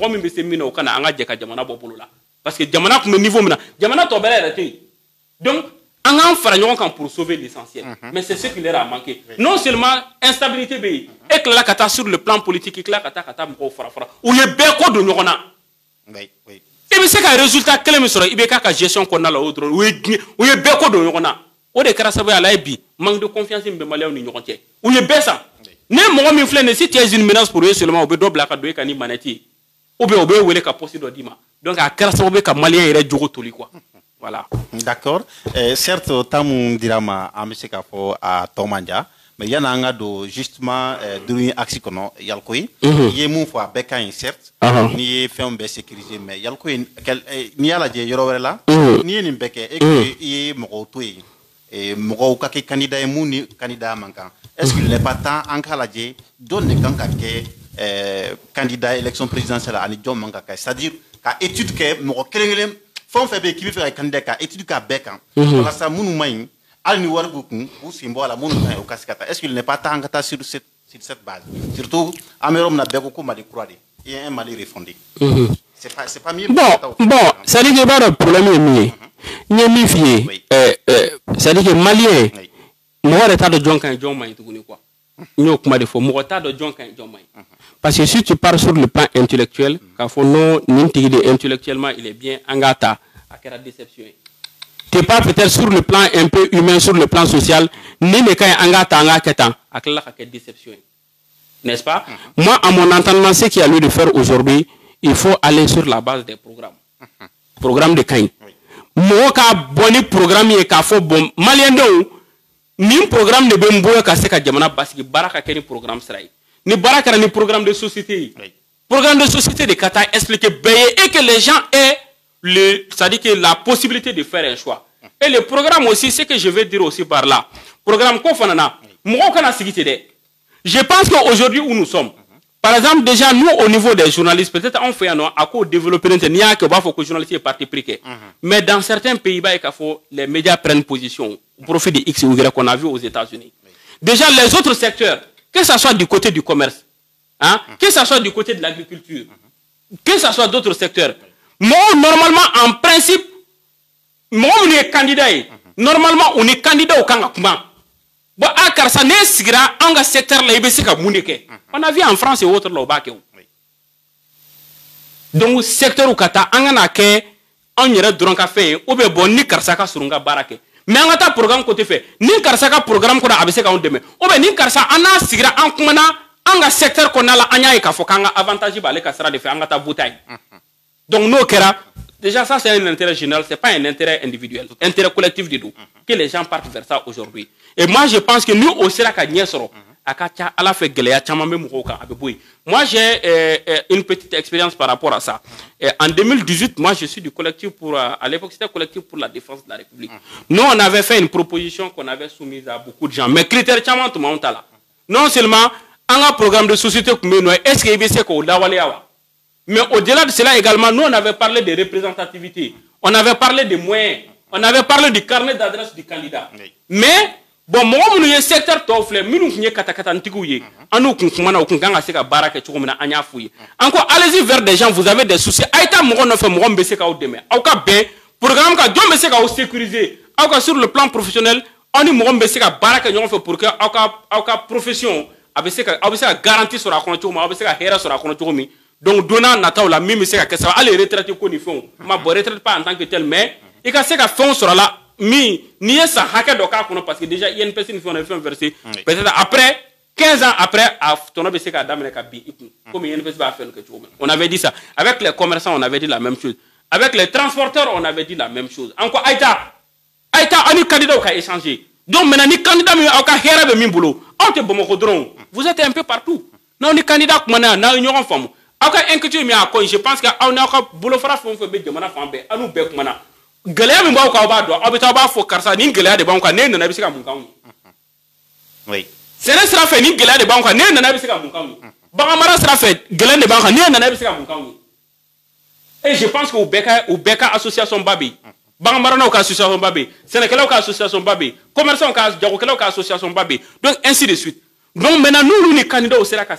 Parce que Djamana, comme niveau maintenant, Djamana Tobel est arrêté. Donc, on a fait pour sauver l'essentiel. Mais c'est ce qui leur a manqué. Non seulement instabilité, et que là, sur le plan politique, et que là, où il y a beaucoup de Nyorona. Et bien, c'est qu'un résultat, quel est le gestion qu'on a là-haut, où il y a beaucoup de Nyorona. Où les Karasabé à l'AIB, manque de confiance in Bemalé ou Nyoron. Où il y a Bessa. Ne mo mi flène si tu es une menace pour eux seulement obe do blaka do kani manati obe wele ka posi do dima donc à karasa obe ka malien ire jogo toli quoi voilà d'accord certes tamu dirama amese ka fo a tomanja mais yana nga do justement duru aksi kono yalkoy ye mu fo beka certes ni fait be sécuriser mais yalkoy ni yala je yoro wala ni ni beke e ye mo to et mo ka ke candidat mu ni candidat mankan. Est-ce qu'il n'est pas temps en Kaladje donne les candidats à l'élection présidentielle à Nidjon Mangaka, c'est-à-dire qu'à étude que mon font faire qui veut faire candidat à étude qu'à Bekan. Voilà ça, mon main, Est-ce qu'il n'est pas temps sur cette base? Surtout, Amérom n'a pas beaucoup de croire. Il y a un Mali refondé. C'est pas mieux. Bon, ça dit que le problème est mieux. Il y a mieux fier. Ça dit que Malien, moi, l'état de John Kan John Maï, quoi. Nous, comme des fois, moi, l'état de John Kan John Maï. Parce que si tu pars sur le plan intellectuel, quand faut non, intellectuellement, il est bien engata à quelle déception. Tu pars peut-être sur le plan un peu humain, sur le plan social, ni ne quand engata à quelle déception. N'est-ce pas? Moi, à mon entendement, ce qu'il y a lieu de faire aujourd'hui, il faut aller sur la base des programmes. Programme de Kain. Moi, quand bon programme est qu'à faut bon malien ni programme de Bemboya qu'à ce qu'à Jamana parce que Baraka quel programme sera. Ni Baraka ni programme de société. Programme de société de Kata expliquer et que les gens aient c'est-à-dire que la possibilité de faire un choix. Et le programme aussi, ce que je vais dire aussi par là. Programme Kofanana. Moi, quand je pense qu'aujourd'hui où nous sommes, par exemple, déjà, nous, au niveau des journalistes, peut-être on fait à quoi développer l'internet, que les journalistes est parti pris. Mais dans certains pays, les médias prennent position au profit de X ou Y qu'on a vu aux États-Unis. Déjà, les autres secteurs, que ce soit du côté du commerce, que ce soit du côté de l'agriculture, que ce soit d'autres secteurs, moi, normalement, en principe, moi, on est candidat. Normalement, on est candidat au Kangakuma. Bon, à Karsa, ne sigira, anga secteur la ibesi ka muneke. On a vu en France et autres là au bac. Donc, secteur ou kata, anga na ke, on yere duron ka fe, ou be bon ni Karsa ka surunga barake. Mais anga ta programme côté fait, ni Karsa ka programme ko da abese ka on deme. Ou be ni Karsa ana sigira an kumana, anga secteur ko na la anya e ka fo kanga avantage ba le kasara de fe anga ta bouteille. Donc, nous, déjà, ça, c'est un intérêt général, ce n'est pas un intérêt individuel, intérêt collectif de nous, que les gens partent vers ça aujourd'hui. Et moi, je pense que nous, au Sérac, moi, j'ai une petite expérience par rapport à ça. Et en 2018, moi, je suis du collectif pour, à l'époque, c'était collectif pour la défense de la République. Nous, on avait fait une proposition qu'on avait soumise à beaucoup de gens. Mais critère, tout le monde là. Non seulement, un programme de société, est-ce qu'il y a mais au-delà de cela également, nous on avait parlé de représentativité, on avait parlé de moyens, on avait parlé du carnet d'adresse du candidat. Oui. Mais, bon, moi, je suis secteur tofle, nous sommes katakatantikuye, nous encore, allez-y vers des gens, vous avez des soucis. Aïta, moi, on fait moi, on baisse au demain. Au cas B, programme ka Dieu baisse au sécuriser. Au cas sur le plan professionnel, on dit moi, on baisse à baraka, on fait pour que au cas profession, baisse à garantie sur la connexion, baisse à héra sur la connexion. Donc, donnant Natao la même c'est que ça va aller retraiter qu'on y fait. Ma bonne retraite pas en tant que tel, mais il y a que fond sera là. Mais ni ça hacker d'oka parce que déjà il y a une personne qui fait un verset. Peut-être après 15 ans après, ton obéissance à Dame Kabi, comme il y a une personne va faire le que tu veux. On avait dit ça. Avec les commerçants, on avait dit la même chose. Avec les transporteurs, on avait dit la même chose. Encore Aïta, on est candidat qui a échangé. Donc maintenant, ni candidat mais au cas de min boulot. On te bombe. Vous êtes un peu partout. Non, on est candidat comme on a, on est en forme. Je pense que on a encore boulot fara fon fe be jamana fambe anu be kuma gele mi ba ko ba do abita ba fo karsa ni gele de banka ne na bisika mun kan oui sene sera fait ni gele de banka ne na bisika mun kan ba mara sera fait gele de banka ne na bisika mun kan et je pense que au beka association babi ba mara na association babi sénégalais association babi commerçant ka jago association babi donc ainsi de suite. Donc maintenant, nous, les candidats au Sérac,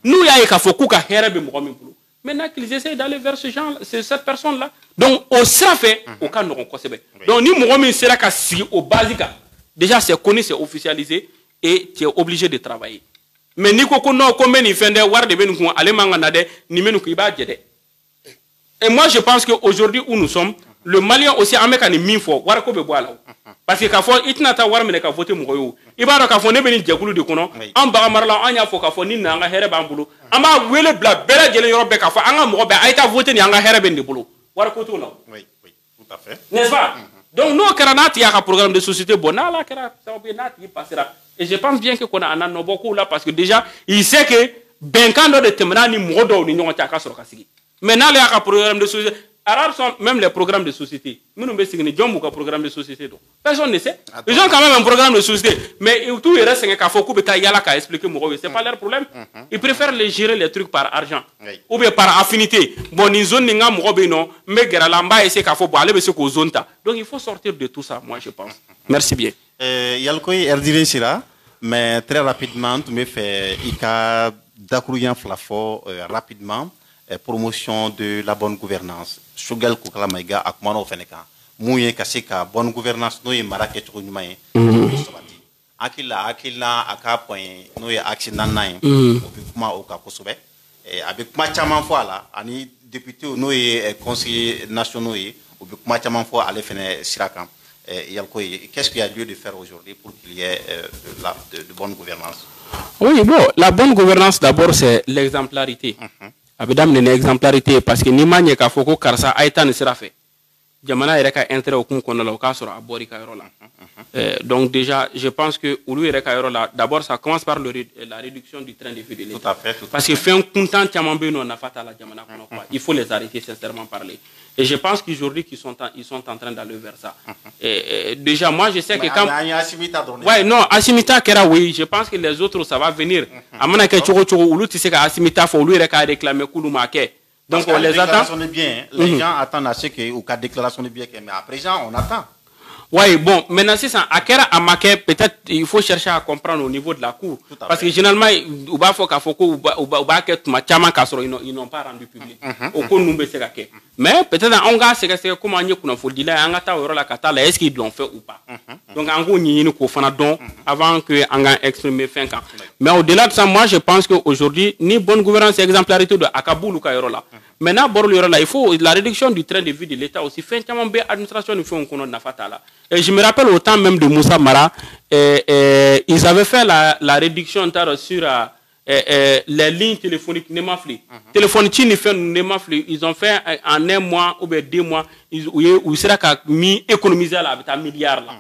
nous, il y a un faux coup à Herbe Mourami. Maintenant qu'ils essaient d'aller vers cette personne-là. Donc, au Sérac, au cas nous donc, nous, Mourami Sérac, au basique, déjà, c'est connu, c'est officialisé et tu es obligé de travailler. Mais ni koko no comme ni fende war de benu aller manganade ni menu kiba jede. Et moi, je pense qu'aujourd'hui où nous sommes, le Malien aussi a mécanisme min fo war ko be boala. Parce que kafo itinata war mene ka voter mo yo ibara ka fo ne beni jagulu de kono an ba marla an ya fo ka fo ni na nga here ba mbulu ama wele bla bela jele yoro be ka fo anga mo be ayta voter ni anga here ben de bulu war ko to law oui tout à fait n'est-ce pas donc nous karanati ya ka programme de société bonala kera ça be nat yi passera et je pense bien que qu'on a no beaucoup là parce que déjà il sait que ben quand de temna ni mo do ni nyonta ka soro ka sigi maintenant le ya ka programme de société Arabes sont même les programmes de société. Programme de société. Personne ne sait. Ils ont quand même un programme de société. Mais tout le reste, c'est expliquer. Ce n'est pas leur problème. Ils préfèrent les gérer les trucs par argent. Ou bien par affinité. Bon, ils ont donc il faut sortir de tout ça, moi je pense. Merci bien. Yalkoy Erdilin Sira, mais très rapidement, tu me fais Ika Dakrouyan Flafo rapidement. Promotion de la bonne gouvernance. Shogal Koukala Maïga, Akmano Feneka. Mouye Kaseka, bonne gouvernance, Noye Maraket Runumaye. Akila, Aka Point, Noye Axinanaï, Obikuma Oka Kosobe. Avec Machaman Foala, Ani député, Noye conseiller nationaux, Obikuma Chaman Foala, Alefene Sirakan. Qu'est-ce qu'il y a lieu de faire aujourd'hui pour qu'il y ait de bonne gouvernance? Oui, bon, la bonne gouvernance d'abord c'est l'exemplarité. Abedam une exemplarité parce que ni manye ka foko karsa aita ne sera fait. Jamana ireka intérêt au kono la ka sura abori ka yoro la. Donc déjà, je pense que ulu ireka yoro la d'abord ça commence par la réduction du train de vie de l'État. Tout à fait. Parce que fait un content tiamambe no na fata la jamana kono quoi. Il faut les arrêter sincèrement parler. Et je pense qu'aujourd'hui ils sont en train d'aller vers ça. Déjà moi je sais que quand ouais non Asimita kera oui, je pense que les autres ça va venir. Amana ke choro ulu tu sais que Asimita faut lui reka réclamer kuluma ke. Donc on les attend. Les gens attendent à ce que ou qu'à déclaration de bien mais après ça on attend. Oui, bon, maintenant c'est ça. Akera Amake, peut-être il faut chercher à comprendre au niveau de la cour. Parce que généralement, ils n'ont pas rendu public. Mais peut-être on va se comment on faut dire est-ce qu'ils l'ont fait ou pas. Donc en gros, nous avant que on a exprimé fin quand. Mais au-delà de ça, moi je pense qu'aujourd'hui, ni bonne gouvernance et exemplarité de Akaboulou Kayola. Maintenant, il faut la réduction du train de vie de l'État aussi. Fin administration, il faut qu'on a fatala. Et je me rappelle au temps même de Moussa Mara, ils avaient fait la réduction sur les lignes téléphoniques Nemafli. Téléphonique Nemafli, ils ont fait en un mois ou bien 2 mois, ils seraient mis économiser avec un milliard là.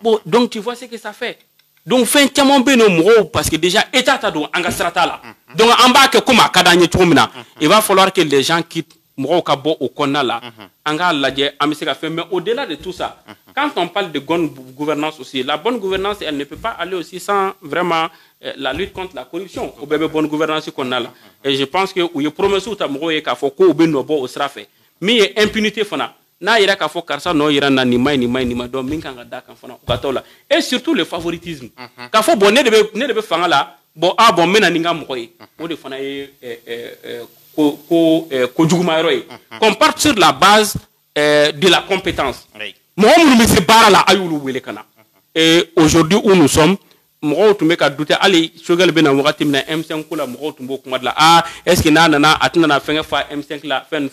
Bon, donc tu vois ce que ça fait. Donc fin tiamon be no mo parce que déjà état ta do angastrata là. Donc en bas que comme kadanye tumina, il va falloir que les gens quittent mo ka bo au konna là. Anga ladje amiseka fait mais au-delà de tout ça, quand on parle de bonne gouvernance aussi, la bonne gouvernance elle ne peut pas aller aussi sans vraiment la lutte contre la corruption. Au bébé bonne gouvernance qu'on a là. Et je pense que où il promet tout ta mo e ka foko be no bo au sera fait. Mais impunité fana na ira ka fo karsa no ira na ni mai do minka ngada kan fana ukatola et surtout le favoritisme ka fo bon ne de fanga la bon bon mena ninga mo koy o de fana ko juguma roy qu'on parte sur la base de la compétence mo mu se bara la ayulu wele kana et aujourd'hui où nous sommes mo to me ka douter ali shogal bena wakati na M5 kula mo to mbok madla est-ce que na atna fenga fa M5 la fen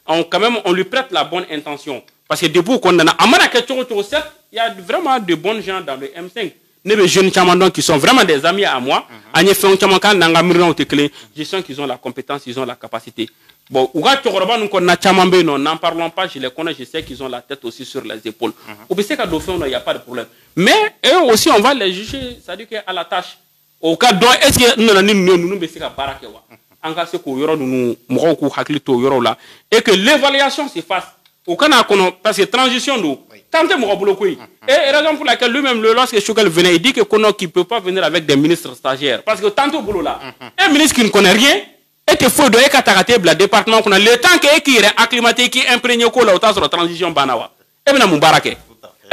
on quand même on lui prête la bonne intention parce que depuis qu'on a amana que il y a vraiment de bons gens dans le M5 ne jeunes chamandons qui sont vraiment des amis à moi anye fait chamankan nanga mirna otekle je sens qu'ils ont la compétence ils ont la capacité bon ouga tokoroba nous qu'on a chamambe non n'en parlons pas je les connais je sais qu'ils ont la tête aussi sur les épaules au bise ka do fait il y a pas de problème mais eux aussi on va les juger ça dit que à la tâche au cas donc est-ce que nous bise ka barakewa anga se ko yoro nous mo ko haklito yoro là et que l'évaluation se fasse au kana kono parce que transition do tante mo bloqué et raison pour laquelle lui-même lorsque Choukal venait il dit que kono qui peut pas venir avec des ministres stagiaires parce que tantôt boulot là un ministre qui ne connaît rien et que faut doyer katakate le département qu'on a le temps que qui est acclimaté qui imprégné ko là sur la transition banawa et bien Moubarake.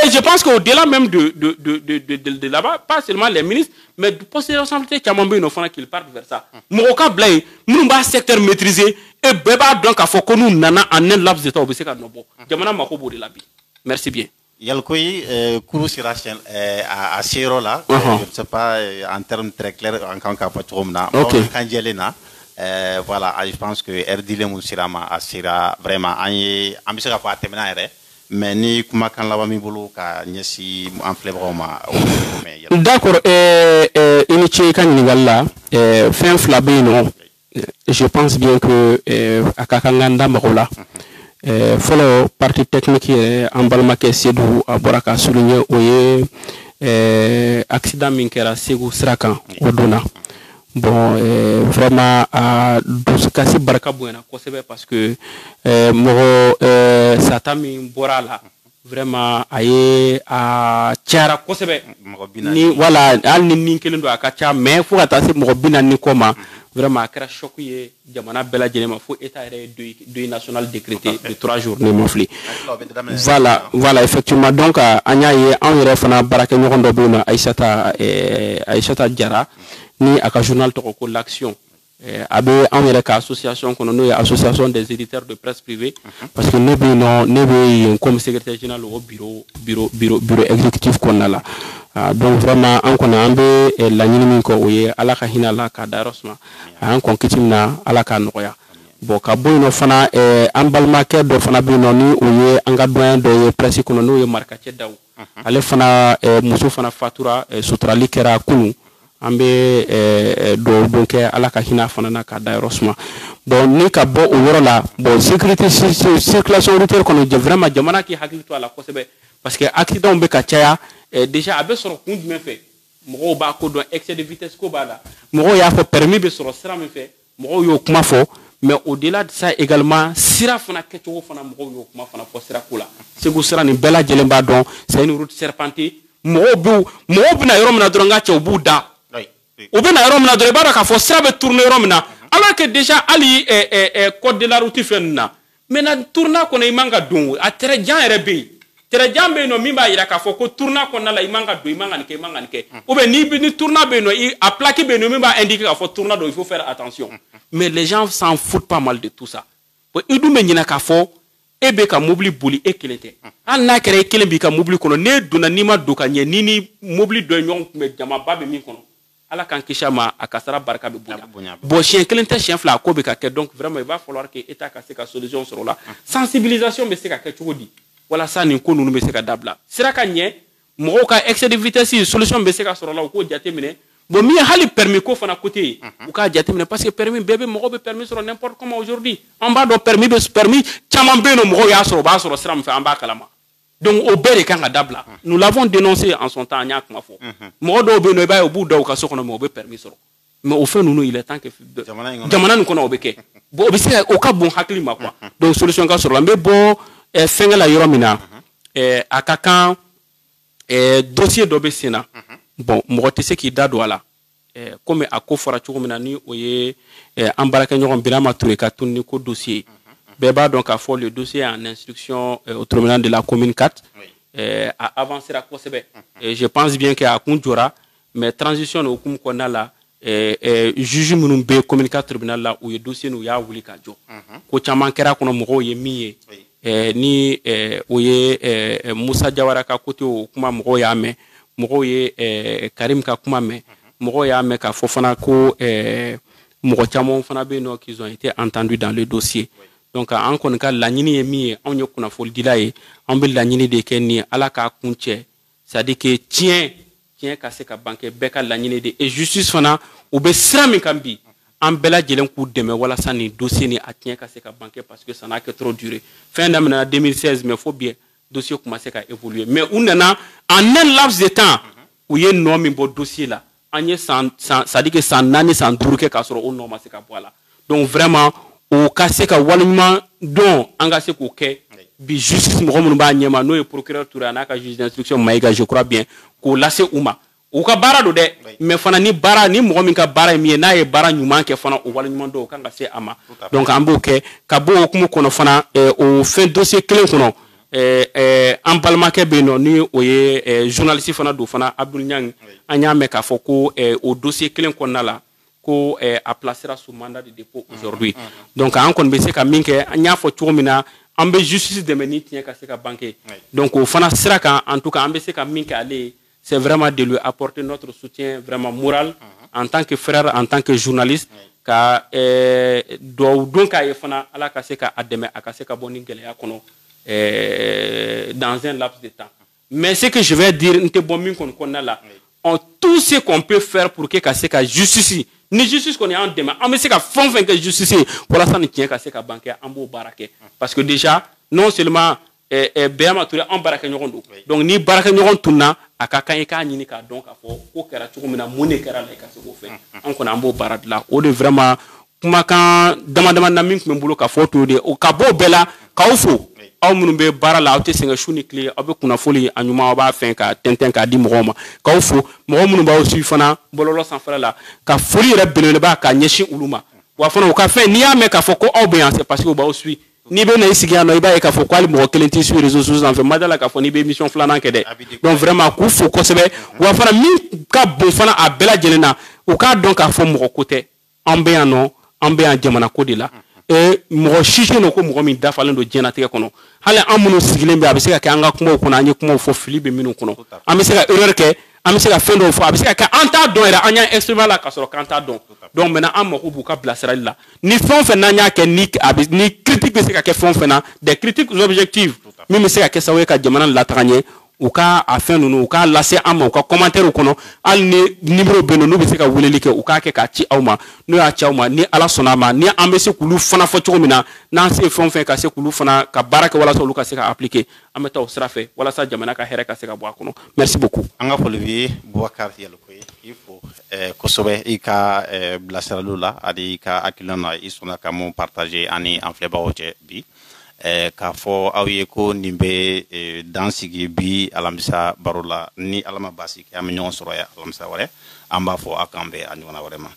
Et je pense qu'au-delà même de là-bas, pas seulement les ministres, mais de poste de responsabilité, qu'ils partent vers ça. Mouroka Blay, nous avons un secteur maîtrisé, et Beba donc à Foko nous nana en un laps de temps au Besseka Nobo. Jamana Makobo de la vie. Merci bien. Yalkoy, Kourou Sirachel, à Sierra là, je ne sais pas en termes très clairs, en tant qu'apatromna, voilà, je pense que Erdile Moussirama, à Sierra, vraiment, en Bissaka pour terminer. Mais ni kuma kan lawa mi bolo ka nyesi en flebroma d'accord initié kan ni walla fin flabino je pense bien que akakanganda makola follow partie technique en balmake sedou aboraka souligner oye accident minkera segu srakan oduna bon vraiment a dusukasi baraka bonyana kosɛbɛ parce que mɔgɔ sata min bɔra la vraiment a ye a cayara kosɛbɛ ni voilà hali ni nin kelen don a ka ca mais fo ka taa se mɔgɔ 40 kɔ ma vraiment a kɛra choc ye jamana bɛɛ lajɛlen ma fo état yɛrɛ ye deuil national décrété de 3 jours ne ma fili voilà effectivement donc an y'a ye an yɛrɛ fana baarakɛɲɔgɔn dɔ bɛ yen nɔ Aïssata Jara ni a ka journal tɔgɔ ko l'action a bɛ an yɛrɛ ka association kɔnɔ n'o ye association des éditeurs de presse privée parce que ne bɛ yen nɔ ne bɛ yen comme secrétaire général o bureau exécutif kɔnɔna la donc vraiment an kɔni an bɛ laɲini min kɔ o ye ala ka hinɛ la k'a da yɔrɔ suma a y'an kɔn kiti min na ala k'a nɔgɔya bon ka bɔ yen nɔ fana an balimakɛ dɔ fana bɛ yen nɔ ni o ye an ka doyen dɔ ye presse kɔnɔ n'o ye Marikacɛ Dawu ale fana muso fana fatura suturali kɛra kunun an bɛ dugawu kɛ ala ka hinɛ fana na k'a da yɔrɔ suma bon ni ka bɔ o yɔrɔ la bon sécurité circulation routière kɔnɔ vraiment jamana k'i hakili to a la kosɛbɛ parce que accident bɛ ka caya déjà a bɛ sɔrɔ kun jumɛn fɛ mɔgɔw b'a ko dɔn excès de vitesse ko b'a la mɔgɔw y'a fɔ permis bɛ sɔrɔ sira min fɛ mɔgɔw y'o kuma fɔ mais au-delà de ça également sira fana kɛcogo fana mɔgɔw y'o kuma fana fɔ sira ko la Segu sira nin bɛɛ lajɛlen b'a dɔn c'est une route serpentée mɔgɔw bɛna yɔrɔ min na dɔrɔn n ka cɛ u b'u da u bɛna yɔrɔ min na dɔrɔn i b'a dɔn k'a fɔ sira bɛ tourner yɔrɔ min na alors que déjà hali code de la route fɛn ninnu na maintenant tournant kɔnɔ i man ka don a tɛrɛjan yɛrɛ bɛ yen tɛrɛjan bɛ yen nɔ min b'a jira k'a fɔ ko tournant kɔnɔna la i man ka don i man ka nin kɛ i man ka nin kɛ ou bien ni tournant bɛ yen nɔ a plaque bɛ yen nɔ min b'a indiquer k'a fɔ tournant don il faut faire attention mais les gens s'en foutent pas mal de tout ça bon i dun bɛ ɲinɛ k'a fɔ e bɛ ka mobili boli e kelen tɛ hali n'a kɛra e kelen b'i ka mobili kɔnɔ n'e donna n'i ma don ka ɲɛ ni mobili dɔ ye ɲɔgɔn kunbɛn jamaba bɛ min kɔnɔ ala k'an kisi a ma a kasara barika bɛ bonya bon siɲɛ kelen tɛ siɲɛ fila a ko bɛ ka kɛ donc vraiment il va falloir que état ka se ka solution sɔrɔ o la sensibilisation bɛ se ka kɛ cogo di walasa nin ko ninnu bɛ se ka dabila sira ka ɲɛ mɔgɔw ka excès de vitesse solution bɛ se ka sɔrɔ o la u k'o jateminɛ bon min ye hali permis ko fana côté ye u k'a jateminɛ parce que permis bɛɛ bɛ mɔgɔw bɛ permis sɔrɔ n'importe comment aujourd'hui an b'a dɔn permis caman bɛ yen nɔ mɔgɔw y'a sɔrɔ u b'a sɔrɔ sira min fɛ an b'a kalama donc au bɛɛ de kan ka dabila nous l'avons dénoncé en son temps an y'a kuma fɔ mɔgɔ dɔw bɛ yen nɔ i b'a ye u b'u da u ka so kɔnɔ mais u bɛ permis sɔrɔ mais o fɛn ninnu il est temps que jamana nin kɔnɔ o bɛ kɛ bon o bɛ se ka o ka bon hakili ma quoi donc solution ka sɔrɔ la n bɛ bɔ fɛnkɛ la yɔrɔ min na a ka kan dossier dɔ bɛ sen na bon mɔgɔ tɛ se k'i da don a la komi a ko fɔra cogo min na ni o ye an baarakɛɲɔgɔn Birama Ture ka tununi ko dossier bɛɛ b'a dɔn k'a fɔ le dossier est en instruction au tribunal de la commune 4 a avancera kosɛbɛ je pense bien que a kun jɔra mais transition ni hukumu kɔnɔna la juge minnu bɛ commune 4 tribunal la u ye dossier n'u y'a wuli ka jɔ ko caman kɛra kɔnɔ mɔgɔw ye min ye ni o ye Musa Jawara ka côté o kuma mɔgɔw y'a mɛn mɔgɔw ye Karim ka kuma mɛn mɔgɔw y'a mɛn k'a fɔ fana ko mɔgɔ caman fana bɛ yen nɔ qu'ils ont été entendus dans le dossier donc an kɔni ka laɲini ye min ye anw ye kunnafolidila ye an bɛ laɲini de kɛ ni ala k'a kun cɛ c'est à dire que tiɲɛ ka se ka ban kɛ bɛɛ ka laɲini de et justice fana u bɛ sira min kan bi an bɛɛ lajɛlen k'u dɛmɛ walasa nin dossier ni a tiɲɛ ka se ka ban kɛ parce que ça n'a que trop duré fɛn daminɛna 2016 mais fo bi dossier commencé ka évoluer mais u nana en un laps de temps u ye nɔ min bɔ dossier la an ye c'est à dire que san 4 san 5 kɛ k'a sɔrɔ o nɔ ma se ka bɔ a la donc vraiment o ka se ka waleɲuman dɔn an ka se k'o kɛ bi justice mɔgɔ minnu b'a ɲɛma n'o ye procureur Touré n'a ka juge d'instruction Maïga je crois bien k'o lase u ma u ka baara don dɛ mais fana ni mɔgɔ min ka baara ye min ye n'a ye baara ɲuman kɛ fana o waleɲuman dɔn o kan ka se a ma donc an b'o kɛ ka bɔ o hukumu kɔnɔ fana o fɛn dossier kelen kɔnɔ an balimakɛ bɛ yen nɔ ni o ye journaliste fana don fana Abdul Niang an y'a mɛn k'a fɔ ko o dossier kelen kɔnɔna la ko a placera sous mandat de dépôt aujourd'hui donc an kɔni bɛ se ka min kɛ an y'a fɔ cogo min na an bɛ justice dɛmɛ ni tiɲɛ ka se ka ban kɛ donc o fana sira kan en tout cas an bɛ se ka min kɛ ale ye c'est vraiment de lui apporter notre soutien vraiment moral en tant que frère en tant que journaliste ka duwawu don k'a ye fana ala ka se ka a dɛmɛ a ka se ka bɔ ni gɛlɛya kɔnɔ dans un laps de temps mais ce que je vais dire n tɛ bɔ min kɔni kɔnɔna la tout ce qu'on peut faire pour que ka se ka justice ni justice kɔni y'an dɛmɛ an bɛ se ka fɛn kɛ justice ye walasa ni tiɲɛ ka se ka ban kɛ an b'o baara kɛ parce que déjà non seulement Béama Touré an baraka ɲɔgɔn don donc ni baraka ɲɔgɔn tunna a ka kan i k'a ɲini k'a dɔn k'a fɔ ko kɛra cogo min na mun de kɛra la i ka se k'o fɛ an kɔni an b'o baara dilan o de vraiment kumakan dama dama na min tun bɛ n bolo ka fɔ to de o ka bɔ bɛɛ la k'aw fo aw minnu bɛ baara la aw tɛ sɛgɛn su ni tile aw bɛ kunnafoni a ɲuman aw b'a fɛn ka tɛntɛn k'a di mɔgɔw ma k'aw fo mɔgɔ minnu b'aw suit fana bɔlɔlɔ sanfɛla la ka foli yɛrɛ belebeleba ka ɲɛsin olu ma wa fana u ka fɛn n'i y'a mɛn k'a fɔ ko aw bɛ yan c'est parce que u b'aw suit n'i bɛ na i sigi yan nɔ i b'a ye k'a fɔ ko hali mɔgɔ kelen t'i suit réseaux sociaux sanfɛ ma da la k'a fɔ n'i bɛ émission filanan kɛ dɛ donc vraiment k'u fo kosɛbɛ wa fana min ka bon fana a bɛɛ lajɛlen na u k'a dɔn k'a fɔ mɔgɔ ko tɛ an bɛ yan nɔ an bɛ yan jamana ko de la mɔgɔ si tɛ yen nɔ ko mɔgɔ min dafalen don diɲɛlatigɛ kɔnɔ hali an minnu sigilen bɛ a bɛ se ka kɛ an ka kumaw kɔnɔ an ye kumaw fɔ fili bɛ minnu kɔnɔ an bɛ se ka erreur kɛ an bɛ se ka fɛn dɔw fɔ a bɛ se ka kɛ an t'a dɔn yɛrɛ an y'an exprimer la k'a sɔrɔ k'an t'a dɔn donc maintenant an mako b'u ka bilasirali la ni fɛn o fɛn n'an y'a kɛ ni critique bɛ se ka kɛ fɛn o fɛn na des critiques objectives min bɛ se ka kɛ sababu ye ka jamana lataga ɲɛ u ka a fɛn ninnu u k'a lase an ma u ka commentaire kɔnɔ hali ni numéro bɛ yen n'u bɛ se ka weleli kɛ u k'a kɛ k'a ci aw ma n'u y'a ci aw ma ni ala sɔnna a ma ni an bɛ se k'olu fana fɔ cogo min na n'an se fɛn o fɛn ka se k'olu fana ka baara kɛ walasa olu ka se ka appliquer an bɛ taa o sira fɛ walasa jamana ka hɛrɛ ka se ka bɔ a kɔnɔ merci beaucoup. an ka foli b'i ye Bubakari Yalokoye i fo kosɛbɛ i ka bilasiraliw la ani i ka hakilina na i sɔnna ka mun partager ani an filɛbagaw cɛ bi. K'a fɔ aw ye ko nin bɛ dan sigi bi alamisa baro la ni ala ma baasi kɛ an bɛ ɲɔgɔn sɔrɔ yan alamisa wɛrɛ an b'a fɔ aw k'an bɛn a ɲɔgɔnna wɛrɛ ma.